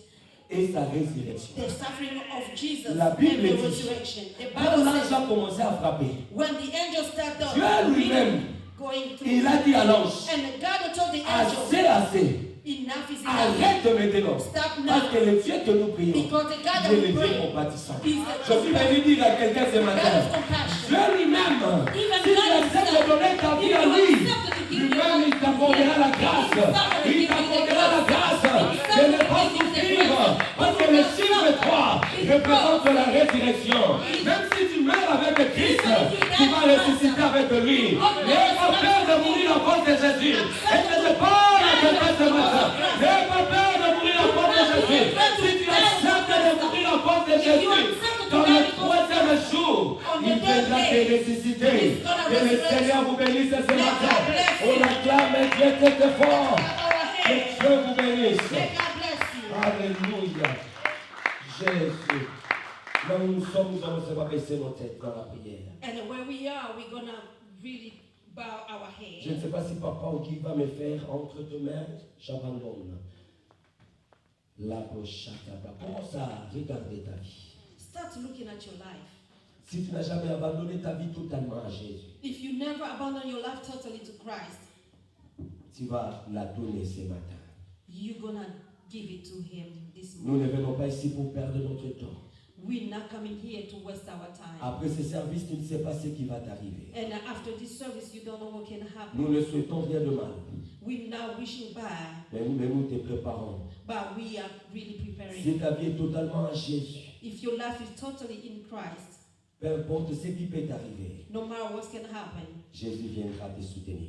et sa résurrection. the suffering of Jesus La and Bible the dit, resurrection. The quand Bible l'ange says, a commencé à frapper, when the angel started Dieu lui-même, going through, il a dit à l'ange, and God told the angel, assez, enough is enough. arrête maintenant. Stop Parce now. que le Dieu que nous prions, Because the God that Dieu we le Dieu pray compatissant. is Je suis venu dire à quelqu'un ce God matin, of compassion. Dieu lui-même, Even si tu God acceptes de donner ta vie à lui, lui-même il t'accordera la grâce. Il t'accordera la grâce de ne pas souffrir. Parce que le chiffre 3 représente la résurrection. Même si tu meurs avec Christ, tu vas ressusciter avec lui. N'aie pas peur de mourir à cause de Jésus. Et que je parle à quelqu'un ce matin. N'aie pas peur de mourir à cause de Jésus. Si tu acceptes de mourir à cause de Jésus, dans le 3e jour, il viendra te ressusciter. Que le Seigneur vous bénisse ce matin. On acclame Dieu très fort. Que Dieu vous bénisse. May God bless you. Alléluia. Jésus. Là où nous sommes, nous allons savoir baisser nos têtes dans la prière. And where we are, we're gonna really bow our Je ne head. sais pas si papa ou qui va me faire entre tes mains, j'abandonne. La pochata. Commence à regarder ta vie. Start looking at your life. Si tu n'as jamais abandonné ta vie totalement à Jésus, If you never abandon your life totally to Christ, tu vas la donner ce matin. you're gonna give it to Him this Nous morning. ne venons pas ici pour perdre notre temps. We're not coming here to waste our time. Après ce service, tu ne sais pas ce qui va t'arriver. And after this service, you don't know what can happen. Nous ne souhaitons rien de mal, We're now wishing bad, mais nous te préparons. but we are really preparing. Si ta vie est totalement à Jésus, If your life is totally in Christ, peu importe ce qui peut t'arriver, no matter what can happen, Jésus viendra te soutenir.